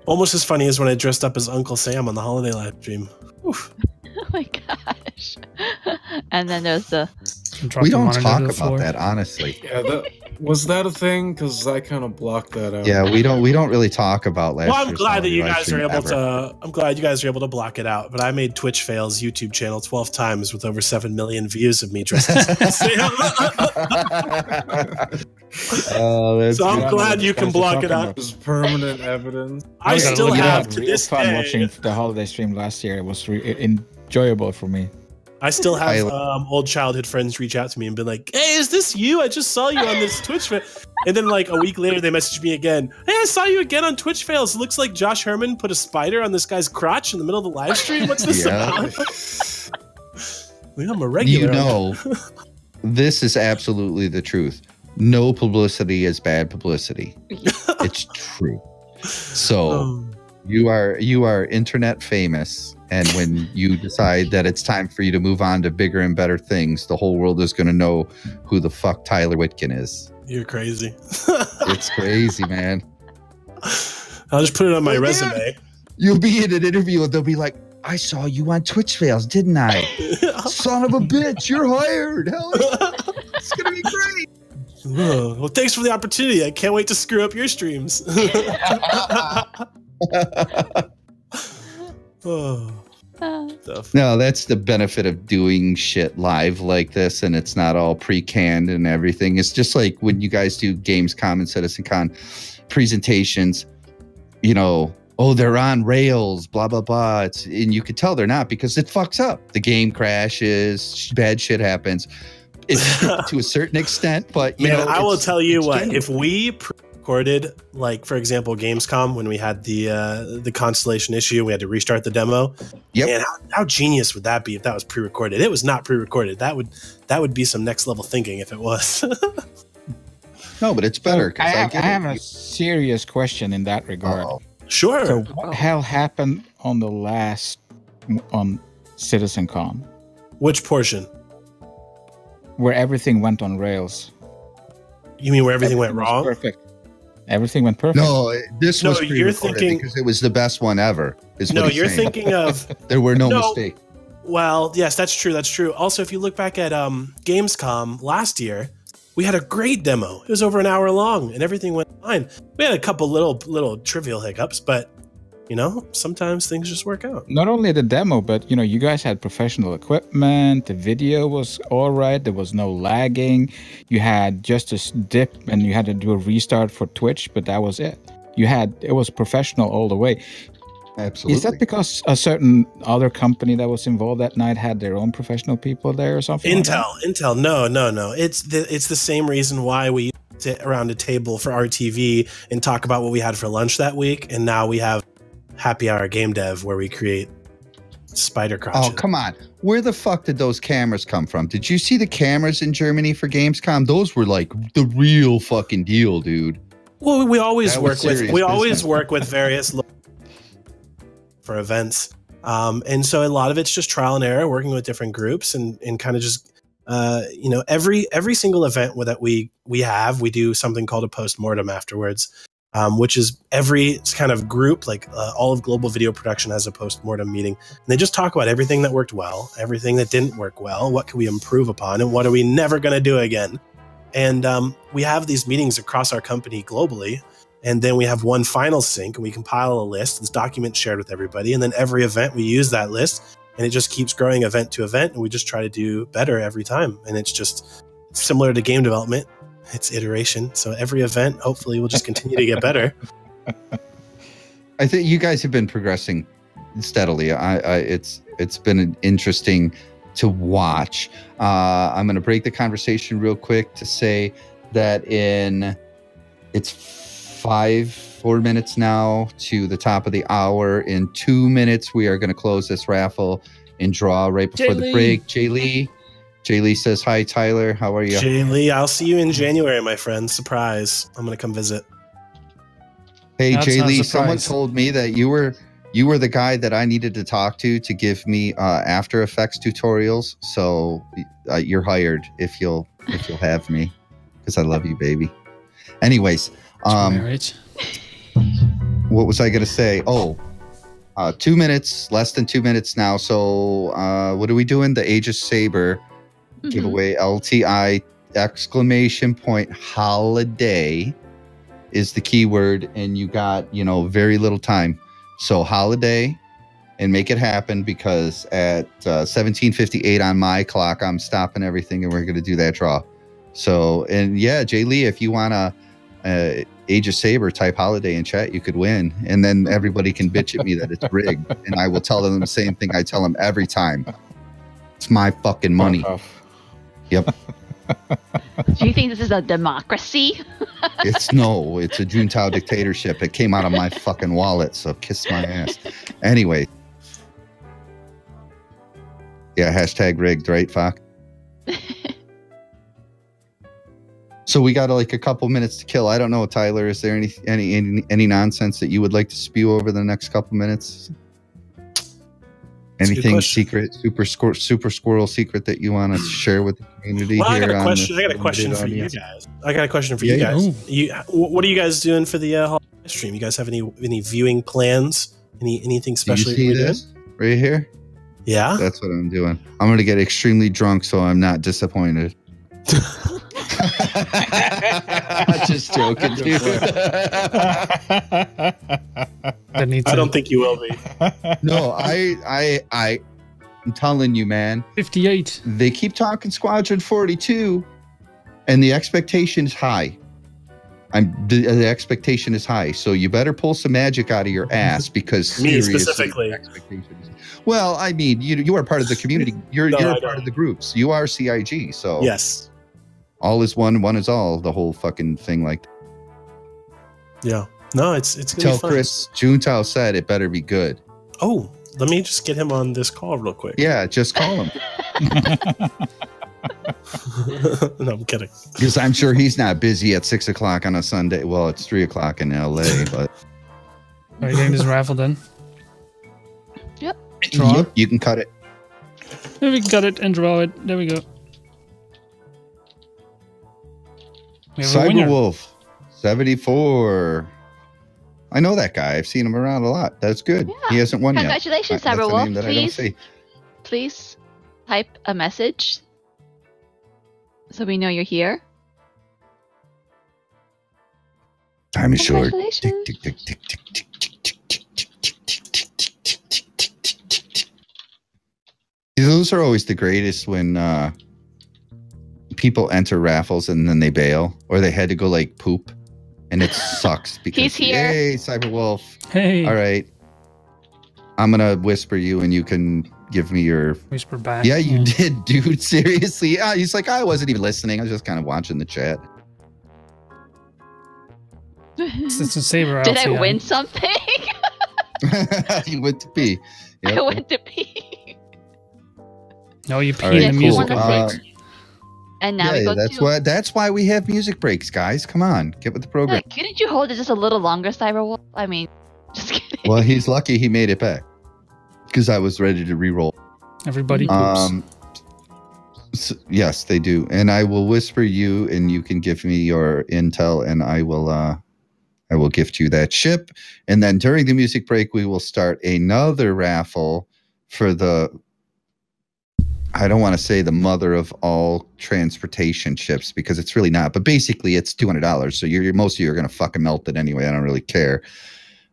Almost as funny as when I dressed up as Uncle Sam on the holiday live stream. Oof. Oh my gosh! And then there's the. We don't talk about that, honestly. Yeah, Was that a thing? Because I kind of blocked that out. Yeah, we don't really talk about last. Well, I'm year's glad that you live guys are stream able ever. to. I'm glad you guys are able to block it out. But I made Twitch Fails YouTube channel 12 times with over 7 million views of me dressed as Oh, So I'm glad you can block it out. There's permanent evidence. I still have to real this fun day. watching the holiday stream last year. It was enjoyable for me. I still have old childhood friends reach out to me and be like, "Hey, is this you? I just saw you on this Twitch fail." And then like a week later, they message me again. "Hey, I saw you again on Twitch fails. It looks like Josh Herman put a spider on this guy's crotch in the middle of the live stream. What's this about?" I'm a regular. You know, this is absolutely the truth. No publicity is bad publicity. It's true. So you are internet famous. And when you decide that it's time for you to move on to bigger and better things, the whole world is going to know who the fuck Tyler Witkin is. You're crazy. It's crazy, man. I'll just put it on my resume. You'll be in an interview and they'll be like, "I saw you on Twitch Fails, didn't I? Son of a bitch, you're hired. Hell yeah. It's going to be great." Oh, well, thanks for the opportunity. I can't wait to screw up your streams. No, that's the benefit of doing shit live like this, and it's not all pre-canned and everything. It's just like when you guys do Gamescom and CitizenCon presentations, you know, oh, they're on rails, blah, blah, blah. And you could tell they're not because it fucks up. The game crashes, bad shit happens. It's to a certain extent, but, you know. I will tell you what, if we recorded, like, for example, Gamescom, when we had the Constellation issue, we had to restart the demo. Yep. And how genius would that be if that was pre-recorded? It was not pre-recorded. That would be some next level thinking if it was. No, but it's better. I have a serious question in that regard. Uh-oh. Sure. So what the hell happened on the last on CitizenCon? Which portion? Where everything went on rails. You mean where everything went wrong? Perfect. Everything went perfect. No, this was you're thinking because it was the best one ever. No, you're thinking of there were no mistakes. Well, yes, that's true. That's true. Also, if you look back at Gamescom last year, we had a great demo. It was over an hour long, and everything went fine. We had a couple little trivial hiccups, but you know, sometimes things just work out. Not only the demo, but you know, you guys had professional equipment. The video was all right. There was no lagging. You had just a dip, and you had to do a restart for Twitch, but that was it. It was professional all the way. Absolutely. Is that because a certain other company that was involved that night had their own professional people there or something? Intel. No. It's the same reason why we sit around a table for RTV and talk about what we had for lunch that week, and now we have Happy Hour Game Dev where we create spider crotches. Oh, come on. Where the fuck did those cameras come from? Did you see the cameras in Germany for Gamescom? Those were like the real fucking deal, dude. Well, we always work with various for events. And so a lot of it's just trial and error, working with different groups and kind of just you know, every single event that we do something called a post-mortem afterwards. Which is every kind of group, like all of global video production has a post-mortem meeting. And they just talk about everything that worked well, everything that didn't work well, what can we improve upon, and what are we never going to do again. And we have these meetings across our company globally. And then we have one final sync, and we compile a list, this document shared with everybody. And then every event, we use that list, and it just keeps growing event to event. And we just try to do better every time. And it's just similar to game development. It's iteration. So every event, hopefully, will just continue to get better. I think you guys have been progressing steadily. It's been interesting to watch. I'm going to break the conversation real quick to say that it's 4 minutes now to the top of the hour. In 2 minutes, we are going to close this raffle and draw right before the break. Jay Lee says, "Hi, Tyler. How are you?" Jay Lee, I'll see you in January, my friend. Surprise. I'm going to come visit. Hey, Jay Lee, someone told me that you were the guy that I needed to talk to give me After Effects tutorials. So you're hired if you'll have me, because I love you, baby. Anyways, what was I going to say? 2 minutes, less than 2 minutes now. So what are we doing? The Aegis Saber giveaway, LTI !holiday is the keyword, and you got, very little time. So holiday, and make it happen, because at 17:58 on my clock, I'm stopping everything and we're going to do that draw. So, and yeah, Jay Lee, if you want to Age of Saber type holiday in chat, you could win. And then everybody can bitch at me that it's rigged. And I will tell them the same thing I tell them every time. It's my fucking money. Yep. Do you think this is a democracy? It's a Juntao dictatorship. It came out of my fucking wallet, so kiss my ass. Anyway. Yeah, hashtag rigged, right, Fox? So we got like a couple minutes to kill. I don't know, Tyler, is there any nonsense that you would like to spew over the next couple minutes? Anything secret, super squirrel secret that you want to share with the community? Well, here I got a question for you guys. What are you guys doing for the holiday stream? You guys have any viewing plans? Anything special? Do you see this right here? Yeah, that's what I'm doing. I'm going to get extremely drunk so I'm not disappointed. Just joking, dude. I don't think you will be. No, I'm telling you, man. 58. They keep talking Squadron 42, and the expectation is high. The expectation is high, so you better pull some magic out of your ass, because me specifically. Well, I mean, you are part of the community. You're part of the groups. You are CIG, so yes. All is one, one is all. The whole fucking thing, like. Yeah. No, it's gonna tell be fun. Chris Juntao said it better be good. Oh, let me just get him on this call real quick. Yeah, just call him. No, I'm kidding. Because I'm sure he's not busy at 6 o'clock on a Sunday. Well, it's 3 o'clock in LA, but. Are you getting this raffle then? Yep. Draw. Yep, you can cut it. There we cut it and draw it. There we go. Cyberwolf 74. I know that guy. I've seen him around a lot. That's good. Yeah. He hasn't won Congratulations, yet. Cyberwolf. Please type a message so we know you're here. Time is short. Those are always the greatest when people enter raffles and then they bail, or they had to go like poop, and it sucks because he's here. Hey, Cyberwolf. Hey. All right. I'm gonna whisper you, and you can give me your whisper back. Yeah, you did, dude. Seriously. He's like, I wasn't even listening. I was just kind of watching the chat. It's a saber. Did I win something? You went to pee. Yep. I went to pee. No, you peed in the music break. And now we go that's why we have music breaks, guys. Come on, get with the program. Yeah, couldn't you hold it just a little longer, Cyberwolf? I mean, just kidding. Well, he's lucky he made it back, because I was ready to re-roll. Everybody poops. So, yes, they do. And I will whisper you, and you can give me your intel, and I will gift you that ship. And then during the music break, we will start another raffle for the, I don't want to say the mother of all transportation ships, because it's really not. But basically, it's $200. So most of you are going to fucking melt it anyway. I don't really care.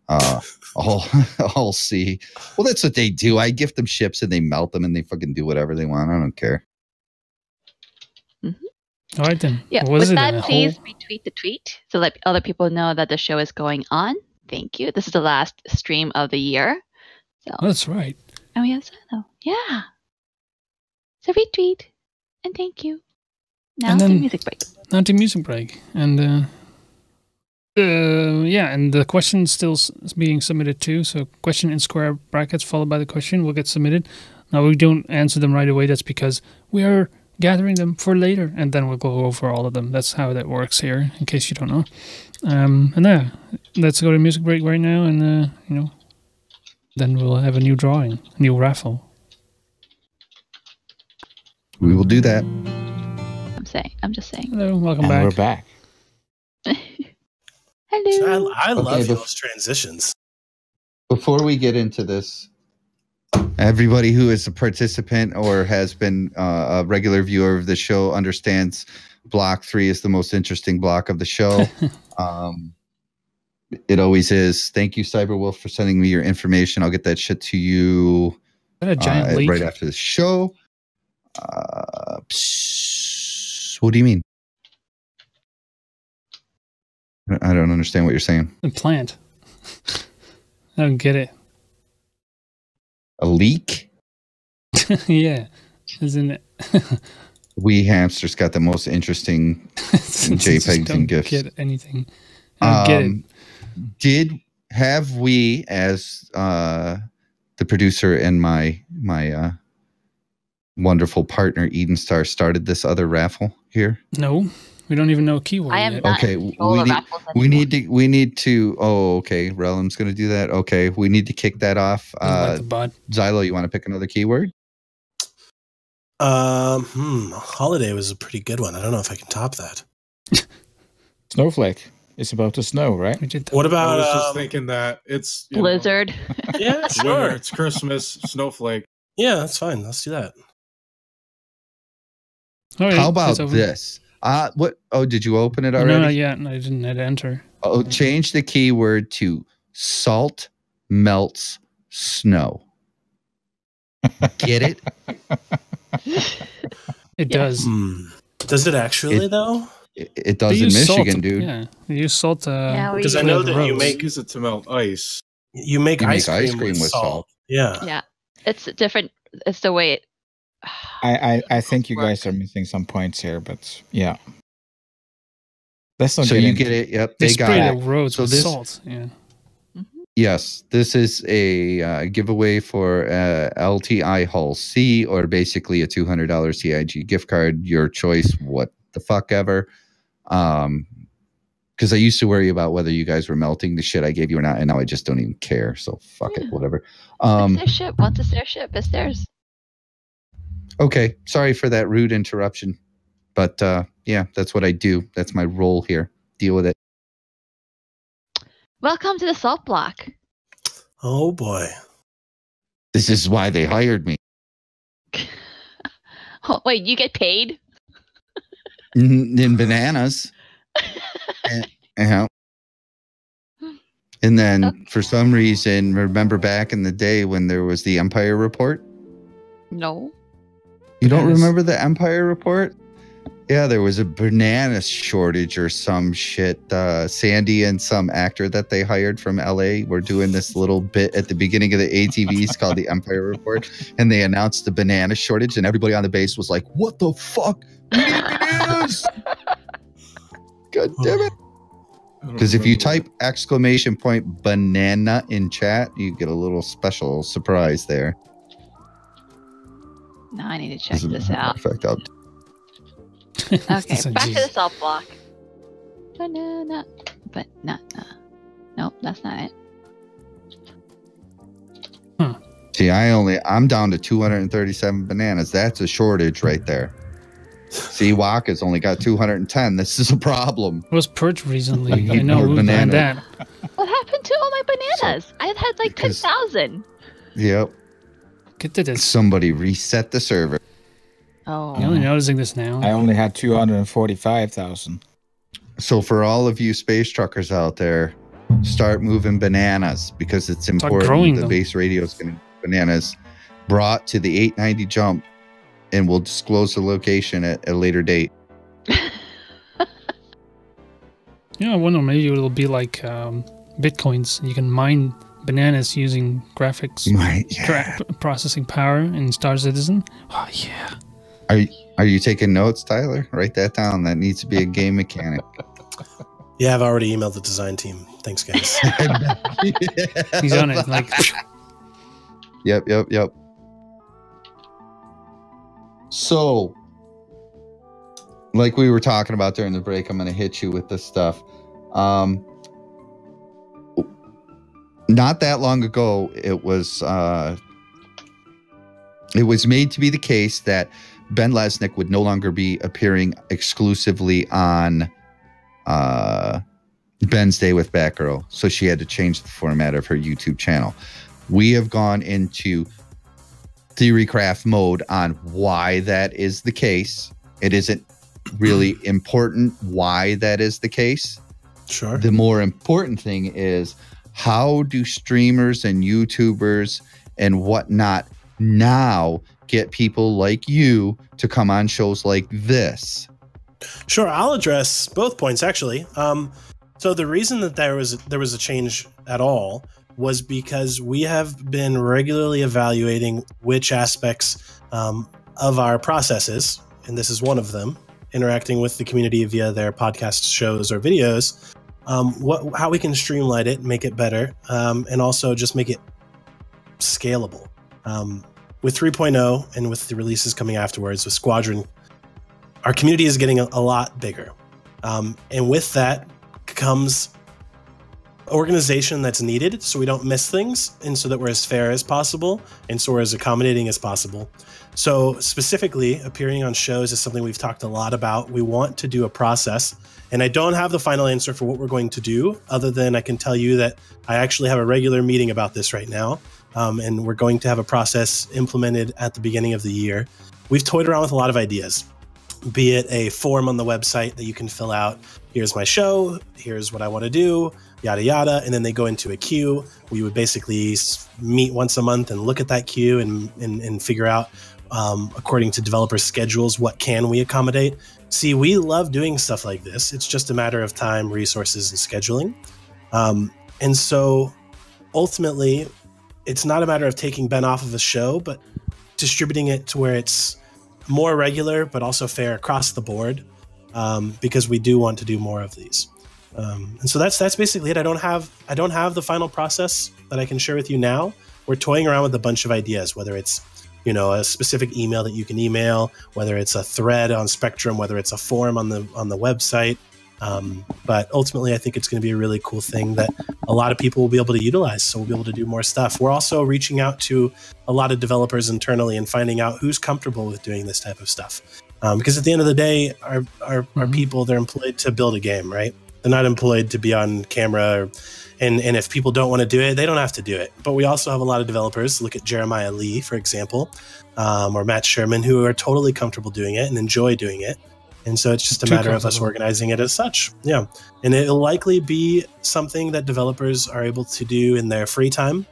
I'll see. Well, that's what they do. I gift them ships and they melt them and they fucking do whatever they want. I don't care. All right then. Yeah. With that, please retweet the tweet so that other people know that the show is going on. Thank you. This is the last stream of the year. So. That's right. Oh, yes. Yeah. So retweet and thank you. Now to music break. Now to music break. And and the question still is being submitted too. So question in square brackets followed by the question will get submitted. Now we don't answer them right away. That's because we are gathering them for later, and then we'll go over all of them. That's how that works here, in case you don't know. And let's go to music break right now, and then we'll have a new drawing, a new raffle. We will do that. I'm just saying. Hello, welcome back. We're back. Hello. I love those transitions. Before we get into this, everybody who is a participant or has been a regular viewer of the show understands block 3 is the most interesting block of the show. It always is. Thank you, Cyberwolf, for sending me your information. I'll get that shit to you a giant leak? right after the show. What do you mean? I don't understand what you're saying. A plant. I don't get it. A leak? Yeah, isn't it? We hamsters got the most interesting JPEGs and GIFs. Get anything? I don't get it. Have we, as the producer and my wonderful Partner Eden Star, started this other raffle here? No, we don't even know a keyword I am yet. not Okay, in control of raffles anymore. we need to. Oh, okay. Rellim's going to do that. Okay, we need to kick that off. Like the bud. Xylo, you want to pick another keyword? Holiday was a pretty good one. I don't know if I can top that. Snowflake. It's about to snow, right? We did that. What I about was just thinking that it's Blizzard. Yeah, Winter, sure. it's Christmas, snowflake. Yeah, that's fine. Let's do that. All right, How about it's over. this? What? Oh, did you open it already? No, yeah, I didn't hit enter. Oh, change the keyword to salt melts snow. Get it? It does. Does it actually though? It does They in use Michigan, salt, dude. Yeah, they use salt. Yeah, we Because I use know the that you roads. make Use it to melt ice. you make You ice make cream, ice cream with with salt. salt. Yeah. Yeah, it's different. It's the way it. I think you guys are missing some points here, but yeah. Let's not So get you into get it. Yep, They they got spray it. the roads So with this- salt. Yeah. Yes, this is a giveaway for LTI Hull C, or basically a $200 CIG gift card. Your choice, what the fuck ever. Because I used to worry about whether you guys were melting the shit I gave you or not, and now I just don't even care. So fuck it, whatever. It's their ship. Once it's their ship, it's theirs. Okay, sorry for that rude interruption, but yeah, that's what I do. That's my role here. Deal with it. Welcome to the salt block. Oh boy. This is why they hired me. Oh, wait, you get paid? In bananas. And then for some reason, remember back in the day when there was the Empire Report? No. You don't Bananas. remember the Empire Report? Yeah, there was a banana shortage or some shit. Sandy and some actor that they hired from LA were doing this little bit at the beginning of the ATVs called the Empire Report, and they announced the banana shortage, and everybody on the base was like, "What the fuck? We need bananas!" God damn it! Because if you type !banana in chat, you get a little special surprise there. Now I need to check this out. Perfect. Okay, So, back to geez. the salt block. Banana. Nope, that's not it. See, I'm down to 237 bananas. That's a shortage right there. See, Waka's only got 210. This is a problem. It was purged recently. I need I know more who banana. had that. What happened to all my bananas? I had like Because- 10,000. Yep. Get to this. Somebody reset the server. Oh. You're only noticing this now. I only had 245,000. So for all of you space truckers out there, start moving bananas because it's important. growing The them. base radio is going to bananas brought to the 890 jump, and we'll disclose the location at a later date. Yeah, I wonder maybe it'll be like bitcoins. You can mine bananas using graphics processing power in Star Citizen. Oh yeah. Are you taking notes, Tyler? Write that down. That needs to be a game mechanic. Yeah, I've already emailed the design team. Thanks, guys. He's on it. Like Yep. So, like we were talking about during the break, I'm going to hit you with this stuff. Not that long ago, it was made to be the case that Ben Lesnick would no longer be appearing exclusively on Ben's Day with Batgirl, so she had to change the format of her YouTube channel. We have gone into theorycraft mode on why that is the case. It isn't really important why that is the case. Sure. The more important thing is, how do streamers and YouTubers and whatnot now get people like you to come on shows like this? Sure, I'll address both points actually. So the reason that there was a change at all was because we have been regularly evaluating which aspects of our processes, and this is one of them, interacting with the community via their podcast shows or videos, how we can streamline it, make it better, and also just make it scalable. With 3.0 and with the releases coming afterwards with Squadron, our community is getting a lot bigger. And with that comes organization that's needed so we don't miss things, and so that we're as fair as possible, and so we're as accommodating as possible. So specifically, appearing on shows is something we've talked a lot about. We want to do a process, and I don't have the final answer for what we're going to do, other than I can tell you that I actually have a regular meeting about this right now, and we're going to have a process implemented at the beginning of the year. We've toyed around with a lot of ideas, be it a form on the website that you can fill out. Here's my show, here's what I want to do, yada, yada. And then they go into a queue. We would basically meet once a month and look at that queue and figure out, according to developers' schedules, what can we accommodate. See, we love doing stuff like this. It's just a matter of time, resources, and scheduling. And so ultimately, it's not a matter of taking Ben off of a show, but distributing it to where it's more regular, but also fair across the board, because we do want to do more of these. And so that's basically it. I don't have the final process that I can share with you now. We're toying around with a bunch of ideas, whether it's, you know, a specific email that you can email, whether it's a thread on Spectrum, whether it's a forum on the website. But ultimately, I think it's going to be a really cool thing that a lot of people will be able to utilize. So we'll be able to do more stuff. We're also reaching out to a lot of developers internally and finding out who's comfortable with doing this type of stuff. Because at the end of the day, our people, they're employed to build a game, right? They're not employed to be on camera. And if people don't want to do it, they don't have to do it. But we also have a lot of developers. Look at Jeremiah Lee, for example, or Matt Sherman, who are totally comfortable doing it and enjoy doing it. And so it's just a matter of us organizing it as such. Yeah. And it'll likely be something that developers are able to do in their free time.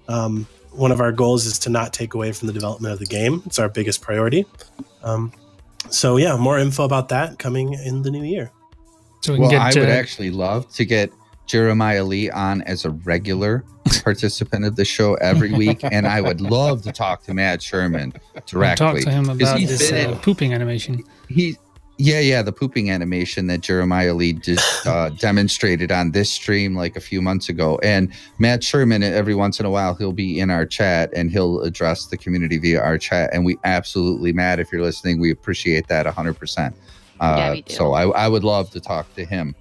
One of our goals is to not take away from the development of the game. It's our biggest priority. So yeah, more info about that coming in the new year. So I would actually love to get Jeremiah Lee on as a regular participant of the show every week, and I would love to talk to Matt Sherman directly. Talk to him about this pooping animation. The pooping animation that Jeremiah Lee just demonstrated on this stream like a few months ago. And Matt Sherman, every once in a while, he'll be in our chat and he'll address the community via our chat. And we absolutely, Matt, if you're listening, we appreciate that 100%. Yeah, we do. So I would love to talk to him.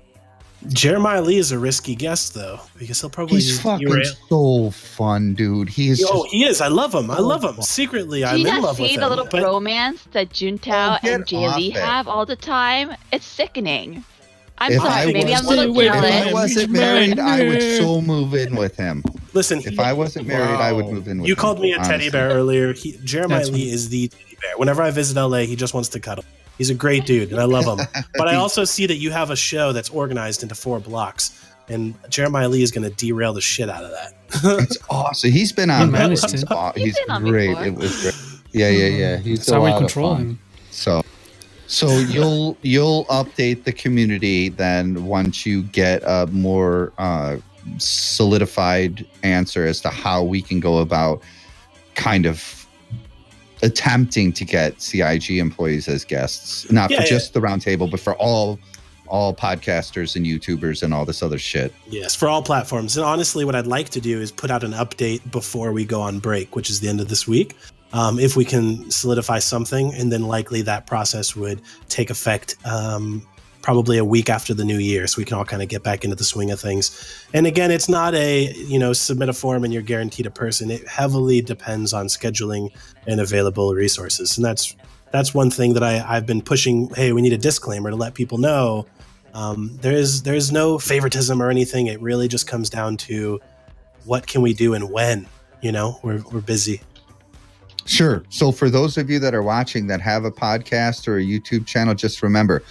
Jeremiah Lee is a risky guest, though, because he'll probably he's fucking so fun, dude. He is. He is. I love him. I love him. Secretly, I'm in love with him. See the little romance that Juntao and Jay Lee have all the time? It's sickening. I'm sorry, maybe I'm a little jealous. If I wasn't married, I would so move in with him. Listen, if I wasn't married, I would move in with him. You called me a teddy bear earlier. Jeremiah Lee is the teddy bear. Whenever I visit LA, he just wants to cuddle. He's a great dude, and I love him. But I also see that you have a show that's organized into 4 blocks, and Jeremiah Lee is going to derail the shit out of that. It's awesome. He's been on. He's great. It was great. Yeah. He's a lot of fun. So you'll update the community then once you get a more solidified answer as to how we can go about kind of attempting to get CIG employees as guests, not for just the roundtable, but for all podcasters and YouTubers and all this other shit. Yes, for all platforms. And honestly, what I'd like to do is put out an update before we go on break, which is the end of this week. If we can solidify something, and then likely that process would take effect probably a week after the new year, so we can all kind of get back into the swing of things. And again, it's not a, submit a form and you're guaranteed a person. It heavily depends on scheduling and available resources. And that's one thing that I've been pushing. Hey, we need a disclaimer to let people know there's no favoritism or anything. It really just comes down to what can we do and when. We're busy. Sure. So for those of you that are watching that have a podcast or a YouTube channel, just remember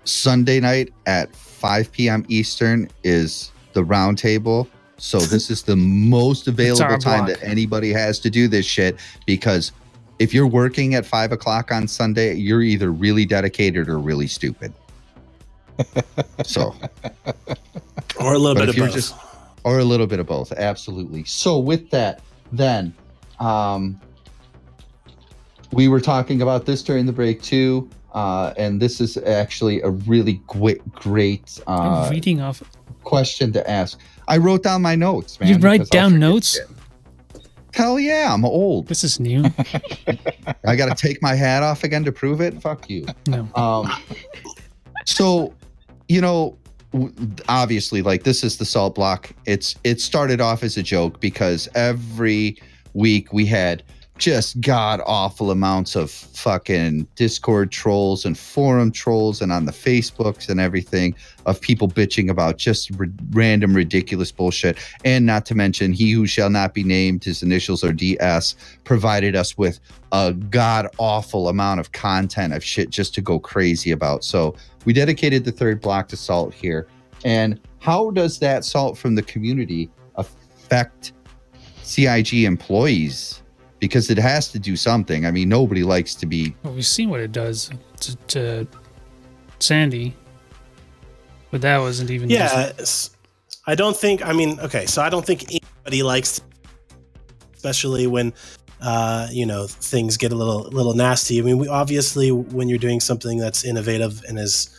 Sunday night at 5 p.m. Eastern is the roundtable. So this is the most available time that anybody has to do this shit, because if you're working at 5 o'clock on Sunday, you're either really dedicated or really stupid. So, or a little bit of both. Or a little bit of both. Absolutely. So with that, then, we were talking about this during the break too, and this is actually a really great I'm reading off question to ask. I wrote down my notes, man. You write down notes? Hell yeah, I'm old. This is new. I got to take my hat off again to prove it? Fuck you. No. So, you know, obviously, like, this is the salt block. It started off as a joke because every week we had just god awful amounts of fucking Discord trolls and forum trolls and on the Facebooks and everything of people bitching about just random ridiculous bullshit. And not to mention, he who shall not be named, his initials are DS, provided us with a god awful amount of content of shit just to go crazy about. So we dedicated the third block to Salt here. And how does that Salt from the community affect CIG employees? Because it has to do something. I mean, nobody likes to be... Well, we've seen what it does to Sandy, but that wasn't even... Yeah, I don't think... I mean, okay, so I don't think anybody likes... Especially when, you know, things get a little nasty. I mean, obviously, when you're doing something that's innovative and as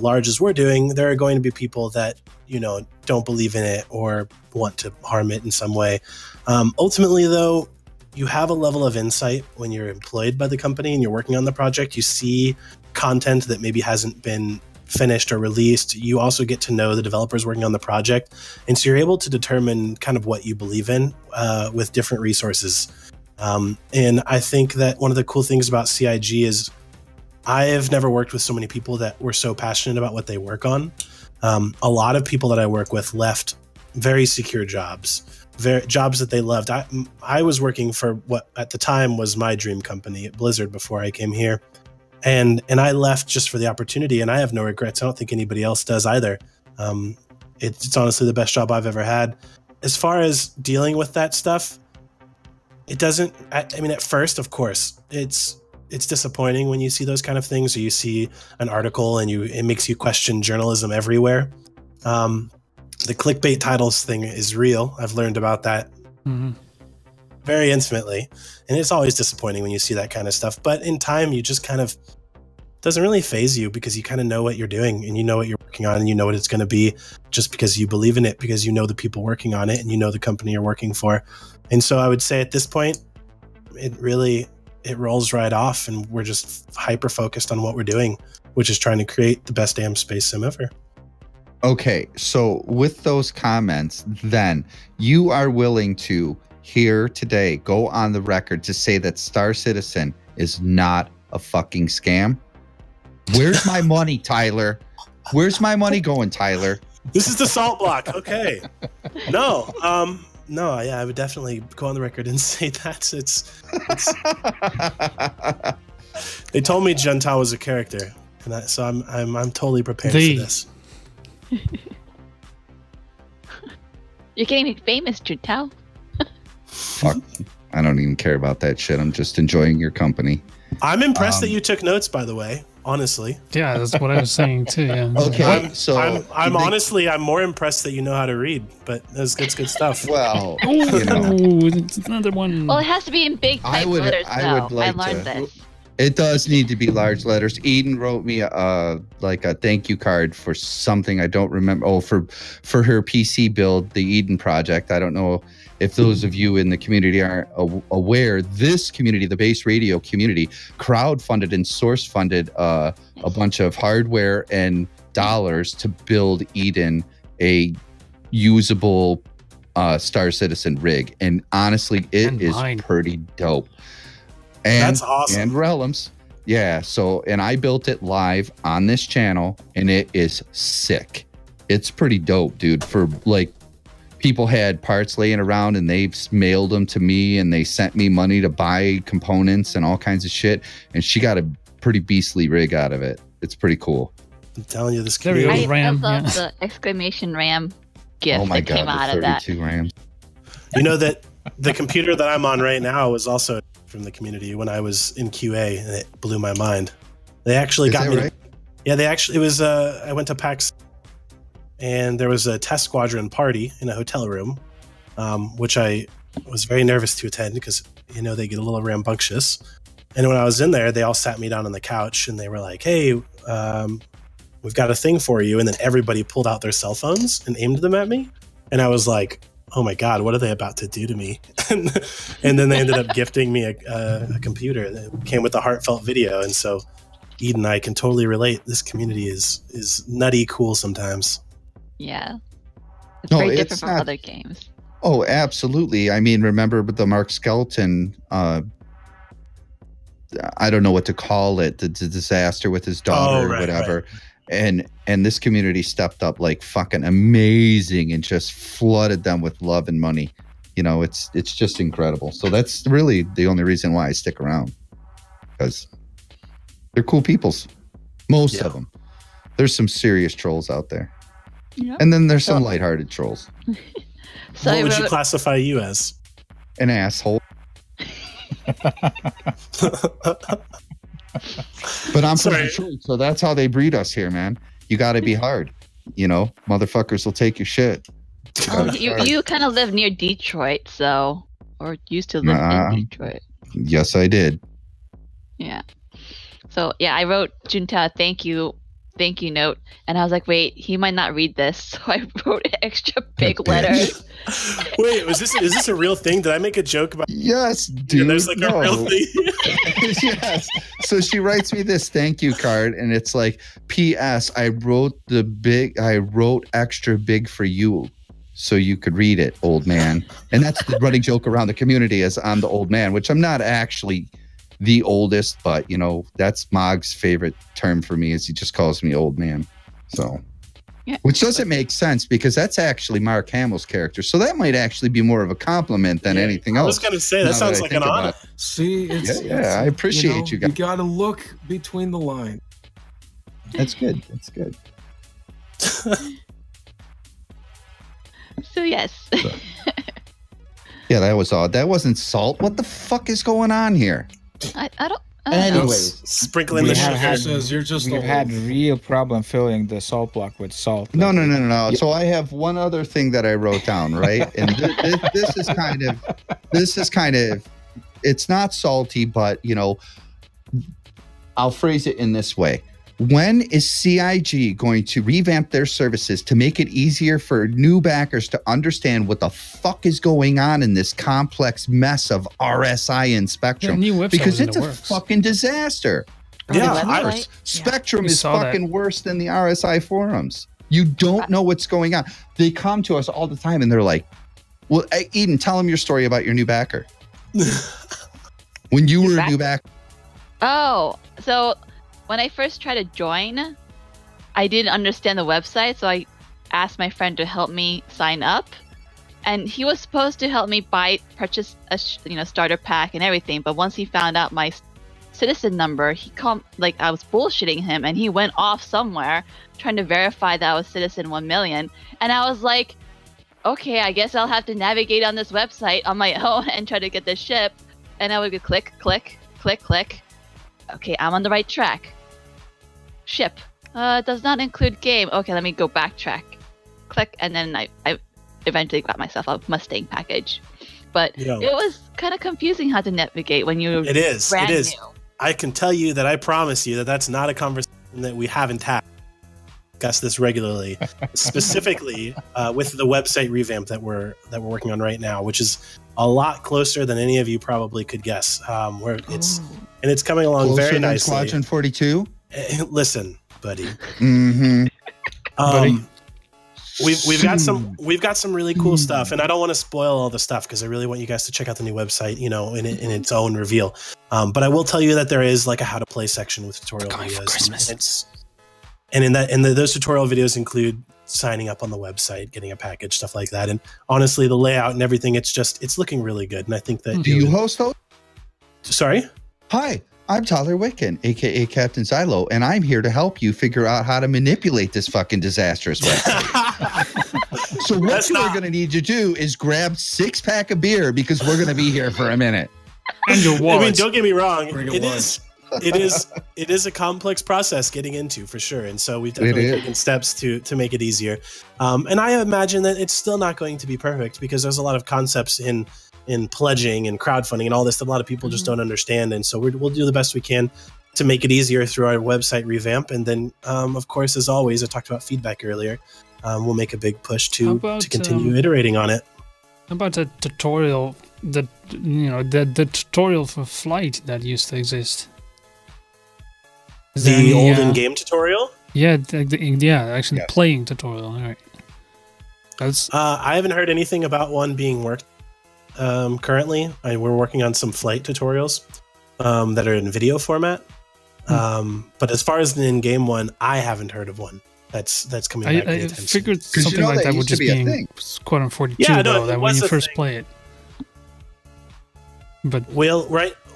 large as we're doing, there are going to be people that, you know, don't believe in it or want to harm it in some way. Ultimately, though, you have a level of insight when you're employed by the company and you're working on the project. You see content that maybe hasn't been finished or released. You also get to know the developers working on the project. And so you're able to determine kind of what you believe in with different resources. And I think that one of the cool things about CIG is I have never worked with so many people that were so passionate about what they work on. A lot of people that I work with left very secure jobs. Jobs that they loved. I was working for what at the time was my dream company at Blizzard before I came here, and I left just for the opportunity, and I have no regrets. I don't think anybody else does either. It's honestly the best job I've ever had. As far as dealing with that stuff, it doesn't. I mean, at first, of course, it's disappointing when you see those kind of things, or you see an article and it makes you question journalism everywhere. The clickbait titles thing is real. I've learned about that very intimately. And it's always disappointing when you see that kind of stuff. But in time, you just kind of doesn't really faze you because you kind of know what you're doing and you know what you're working on and you know what it's going to be just because you believe in it, because you know the people working on it and you know the company you're working for. And so I would say at this point, it rolls right off and we're just hyper focused on what we're doing, which is trying to create the best damn space sim ever. Okay, so with those comments, then you are willing to here today go on the record to say that Star Citizen is not a fucking scam? Where's my money, Tyler? Where's my money going, Tyler? This is the salt block. Okay. No, yeah, I would definitely go on the record and say that it's They told me Gentile was a character, and so I'm totally prepared for this. You're getting famous, Gentile. Fuck, I don't even care about that shit. I'm just enjoying your company. I'm impressed that you took notes, by the way. Honestly. Yeah, that's what I was saying too. Yeah. Okay, I'm honestly more impressed that you know how to read, but it's good stuff. Well, it's another one. Well, it has to be in big type letters. I learned this. It does need to be large letters. Eden wrote me a thank you card for something I don't remember. Oh, for her PC build, the Eden project. I don't know if those of you in the community aren't aware. This community, the Base Radio community, crowdfunded and source funded a bunch of hardware and dollars to build Eden a usable Star Citizen rig. And honestly, it is pretty dope. And, that's awesome. And Rellims. Yeah. So, and I built it live on this channel and it is sick. It's pretty dope, dude. For like, people had parts laying around and they've mailed them to me and they sent me money to buy components and all kinds of shit. And she got a pretty beastly rig out of it. It's pretty cool. I'm telling you, this There we community. go. RAM, I love yeah. the exclamation RAM gift Oh my that came God, out the of that. 32 rams. You know that the computer that I'm on right now was also from the community when I was in QA, and it blew my mind. They actually got me. Right? Yeah, they actually. It was. I went to PAX, and there was a test squadron party in a hotel room, which I was very nervous to attend because they get a little rambunctious. And when I was in there, they all sat me down on the couch and they were like, "Hey, we've got a thing for you." And then everybody pulled out their cell phones and aimed them at me, and I was like, "Oh my God, what are they about to do to me?" and then they ended up gifting me a computer that came with a heartfelt video. And so, Eden, I can totally relate. This community is nutty cool sometimes. Yeah. It's No, very it's different from not- other games. Oh, absolutely. I mean, remember the Mark Skelton, I don't know what to call it, the disaster with his daughter or whatever. Right. And this community stepped up like fucking amazing and just flooded them with love and money. It's just incredible. So that's really the only reason why I stick around, because they're cool peoples. Most of them. There's some serious trolls out there. Yep. And then there's some lighthearted trolls. So What would you classify you as? An asshole. But I'm from Detroit, so that's how they breed us here, man. You got to be hard. Motherfuckers will take your shit. You kind of live near Detroit, or used to live in Detroit. Yes, I did. Yeah. So yeah, I wrote Junta thank you note, and I was like, wait, he might not read this, so I wrote extra big letters. Wait, is this a real thing? Did I make a joke about? Yes, dude. There's like a real thing. Yes. So she writes me this thank you card, and it's like, P.S. I wrote extra big for you, so you could read it, old man. And that's the running joke around the community, is I'm the old man, which I'm not actually the oldest, but that's Mog's favorite term for me, is he just calls me old man. So, yeah. Which doesn't make sense because that's actually Mark Hamill's character. So that might actually be more of a compliment than anything else. I was going to say, that sounds like an honor. See, I appreciate you guys. You got to look between the lines. That's good. That's good. So yes. Yeah, that was odd. That wasn't salt. What the fuck is going on here? I don't. Anyways, sprinkling the sugar. Says you're just we've had real problem filling the salt block with salt. No. So I have one other thing that I wrote down, right? And this is kind of, it's not salty, but I'll phrase it in this way. When is CIG going to revamp their services to make it easier for new backers to understand what the fuck is going on in this complex mess of RSI and Spectrum? Because it's a fucking disaster. Yeah, Spectrum is fucking worse than the RSI forums. You don't know what's going on. They come to us all the time and they're like, well, Eden, tell them your story about your new backer. When you were a new backer. Oh, so when I first tried to join, I didn't understand the website, so I asked my friend to help me sign up, and he was supposed to help me purchase a starter pack and everything. But once he found out my citizen number, he called like I was bullshitting him, and he went off somewhere trying to verify that I was citizen 1 million. And I was like, okay, I guess I'll have to navigate on this website on my own and try to get this ship. And I would go click, click, click, click. Okay, I'm on the right track. Ship. Does not include game. Okay, let me go backtrack. Click, and then I eventually got myself a Mustang package. But it was kind of confusing how to navigate when you're It is. brand It is. new. I can tell you that I promise you that that's not a conversation that we haven't had. Discuss this regularly, specifically with the website revamp that we're working on right now, which is a lot closer than any of you probably could guess. Where it's coming along Closer very than nicely. Squadron 42. Listen, buddy. Mm-hmm. We've got some really cool stuff, and I don't want to spoil all the stuff because I really want you guys to check out the new website, in its own reveal. But I will tell you that there is like a how to play section with tutorial videos. And those tutorial videos include signing up on the website, getting a package, stuff like that. And honestly, the layout and everything, it's looking really good. And I think that Do you host those? Sorry? Hi, I'm Tyler Witkin, aka Captain Silo, and I'm here to help you figure out how to manipulate this fucking disastrous website. So what you are going to need to do is grab 6-pack of beer because we're going to be here for a minute. And your wallet. I mean, don't get me wrong. It is a complex process getting into, for sure. And so we've definitely taken steps to make it easier. And I imagine that it's still not going to be perfect because there's a lot of concepts in pledging and crowdfunding and all this that a lot of people just don't understand. And so we'll do the best we can to make it easier through our website revamp. And then, of course, as always, I talked about feedback earlier. We'll make a big push to continue iterating on it. How about the tutorial, the tutorial for Flight that used to exist? The old in-game tutorial? Yeah, actually playing tutorial. All right. That's. I haven't heard anything about one being worked currently. We're working on some Flight tutorials that are in video format. But as far as the in-game one, I haven't heard of one that's coming back. I figured something like that would just be Squadron 42, though, that when you first play it. But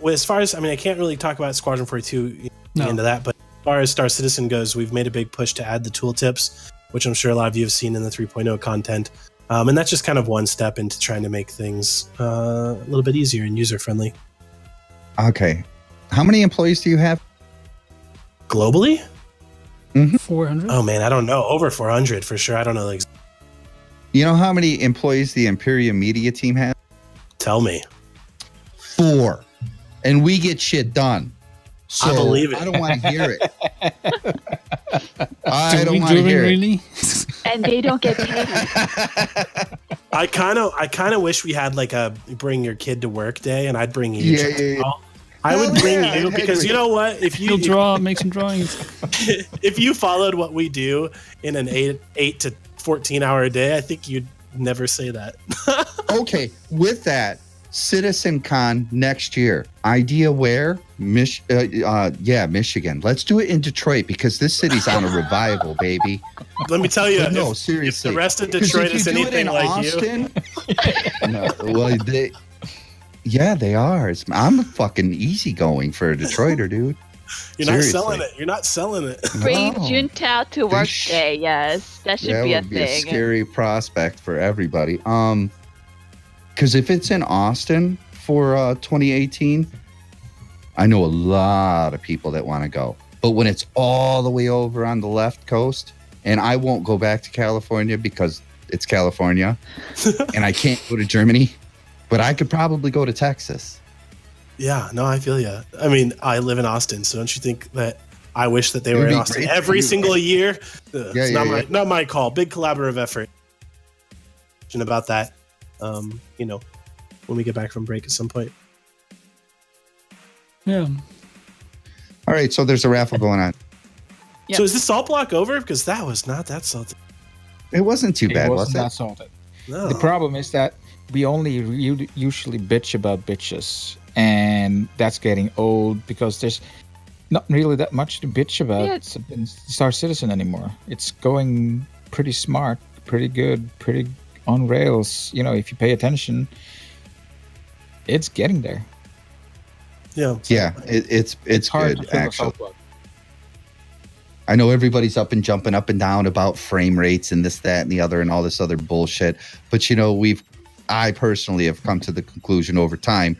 as far as I can't really talk about Squadron 42 into that, but as far as Star Citizen goes, we've made a big push to add the tooltips, which I'm sure a lot of you have seen in the 3.0 content. And that's just kind of one step into trying to make things a little bit easier and user-friendly. Okay. How many employees do you have? Globally? 400? Oh, man, I don't know. Over 400 for sure. I don't know. You know how many employees the Imperium Media team has? Tell me. 4. And we get shit done. So I believe it. I don't want to hear it. I don't want to hear it. And they don't get paid. I kind of wish we had like a bring your kid to work day, and I'd bring you. Yeah. I would bring you because you know what? If you make some drawings. If you followed what we do in an 8 to 14 hour a day, I think you'd never say that. Okay, with that, CitizenCon next year. Idea where? Michigan. Let's do it in Detroit because this city's on a revival, baby. Let me tell you, no, seriously. If the rest of Detroit is anything like Austin, they are. I'm fucking easygoing for a Detroiter, dude. Not selling it. You're not selling it. Bring Juntao to work day. Yes, that should be a thing. A scary prospect for everybody. Because if it's in Austin for 2018, I know a lot of people that want to go. But when it's all the way over on the left coast, and I won't go back to California because it's California, and I can't go to Germany, but I could probably go to Texas. Yeah, no, I feel you. I mean, I live in Austin, so don't you think that I wish that they were in Austin every single year? It's not my call. Big collaborative effort. About that. When we get back from break at some point. Yeah. All right, so there's a raffle going on. Yep. So is the salt block over? Because that was not that salty. It wasn't too bad, was it? Not salted. No. The problem is that we only usually bitch about bitches, and that's getting old because there's not really that much to bitch about in Star Citizen anymore. It's going pretty smart, pretty good, pretty on rails. If you pay attention, it's getting there. Yeah, it's hard good, to actually. I know everybody's jumping up and down about frame rates and this, that, and the other, and all this other bullshit. But I personally have come to the conclusion over time,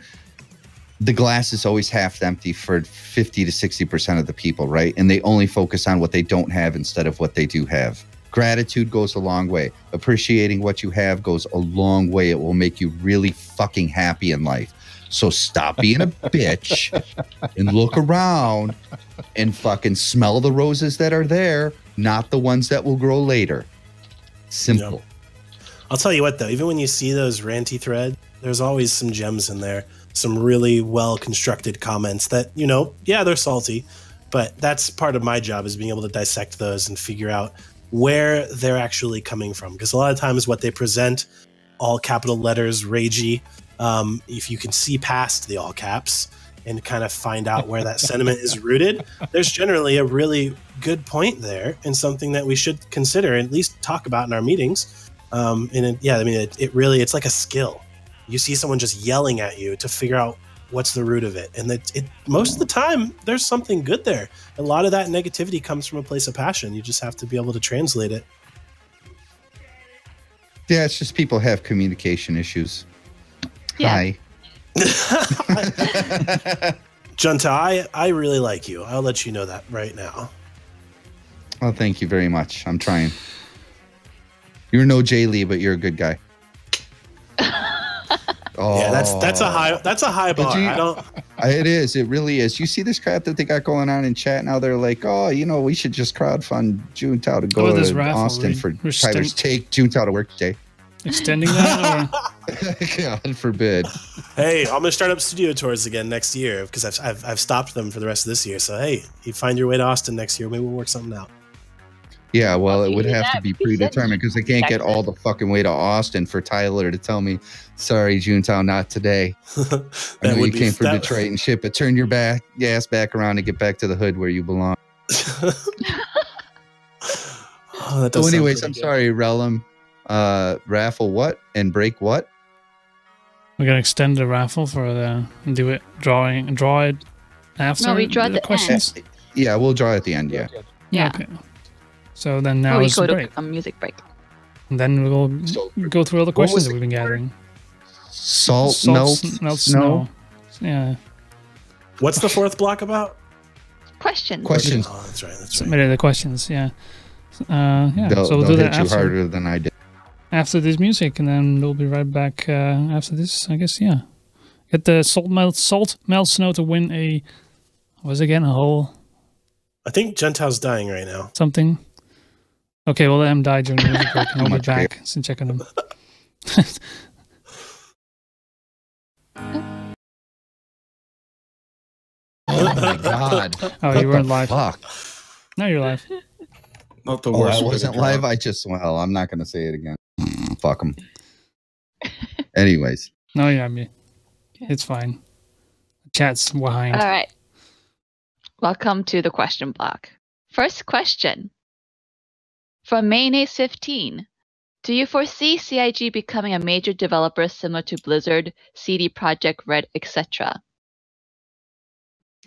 the glass is always half empty for 50 to 60% of the people, right? And they only focus on what they don't have instead of what they do have. Gratitude goes a long way. Appreciating what you have goes a long way. It will make you really fucking happy in life. So stop being a bitch and look around and fucking smell the roses that are there, not the ones that will grow later. Simple. Yep. I'll tell you what, though, even when you see those ranty threads, there's always some gems in there, some really well-constructed comments that, they're salty, but that's part of my job is being able to dissect those and figure out where they're actually coming from. Because a lot of times what they present, all capital letters, ragey, if you can see past the all caps, and kind of find out where that sentiment is rooted, there's generally a really good point there and something that we should consider and at least talk about in our meetings. It really, it's like a skill. You see someone just yelling at you to figure out what's the root of it. And most of the time, there's something good there. A lot of that negativity comes from a place of passion. You just have to be able to translate it. Yeah, it's just people have communication issues. Yeah. Hi. Junta, I really like you. I'll let you know that right now. Well, thank you very much. I'm trying. You're no Jay Lee, but you're a good guy. Yeah, that's a high bar. It is. It really is. You see this crap that they got going on in chat now? They're like, we should just crowdfund Juntao to go to Austin for Tyler's take Juntao to work today. Extending that? God forbid. Hey, I'm gonna start up studio tours again next year because I've stopped them for the rest of this year. So hey, you find your way to Austin next year, maybe we'll work something out. Yeah, well, it would have to be predetermined because I can't get all the fucking way to Austin for Tyler to tell me, sorry, Juntao, not today. I know you came from Detroit and shit, but turn your ass back around and get back to the hood where you belong. So anyways, I'm sorry, Rellim. Raffle what and break what? We're gonna extend the raffle for draw it after. No, we draw the questions. Yeah, we'll draw at the end. Yeah. Okay. So then now is we go break. to a music break. And then we'll go through all the questions that we've been gathering. Salt melts snow. Yeah. What's the fourth block about? Questions. Oh, that's right. Submitted the questions. Yeah. Yeah. So we'll do that after. Harder than I did. After this music, and then we'll be right back after this, I guess. Yeah. Get the salt melt snow to win a whole. I think Juntao's dying right now. Something. Okay, well, let him die during the music break, and I'll be back and check on him. Oh my God! Oh, you weren't live. Fuck. No, you're live. Not the worst. I wasn't live. I'm not going to say it again. Fuck them. Anyways. No, yeah, it's fine. Chat's behind. All right. Welcome to the question block. First question. From Mayonnaise 15. Do you foresee CIG becoming a major developer similar to Blizzard, CD Projekt Red, etc.?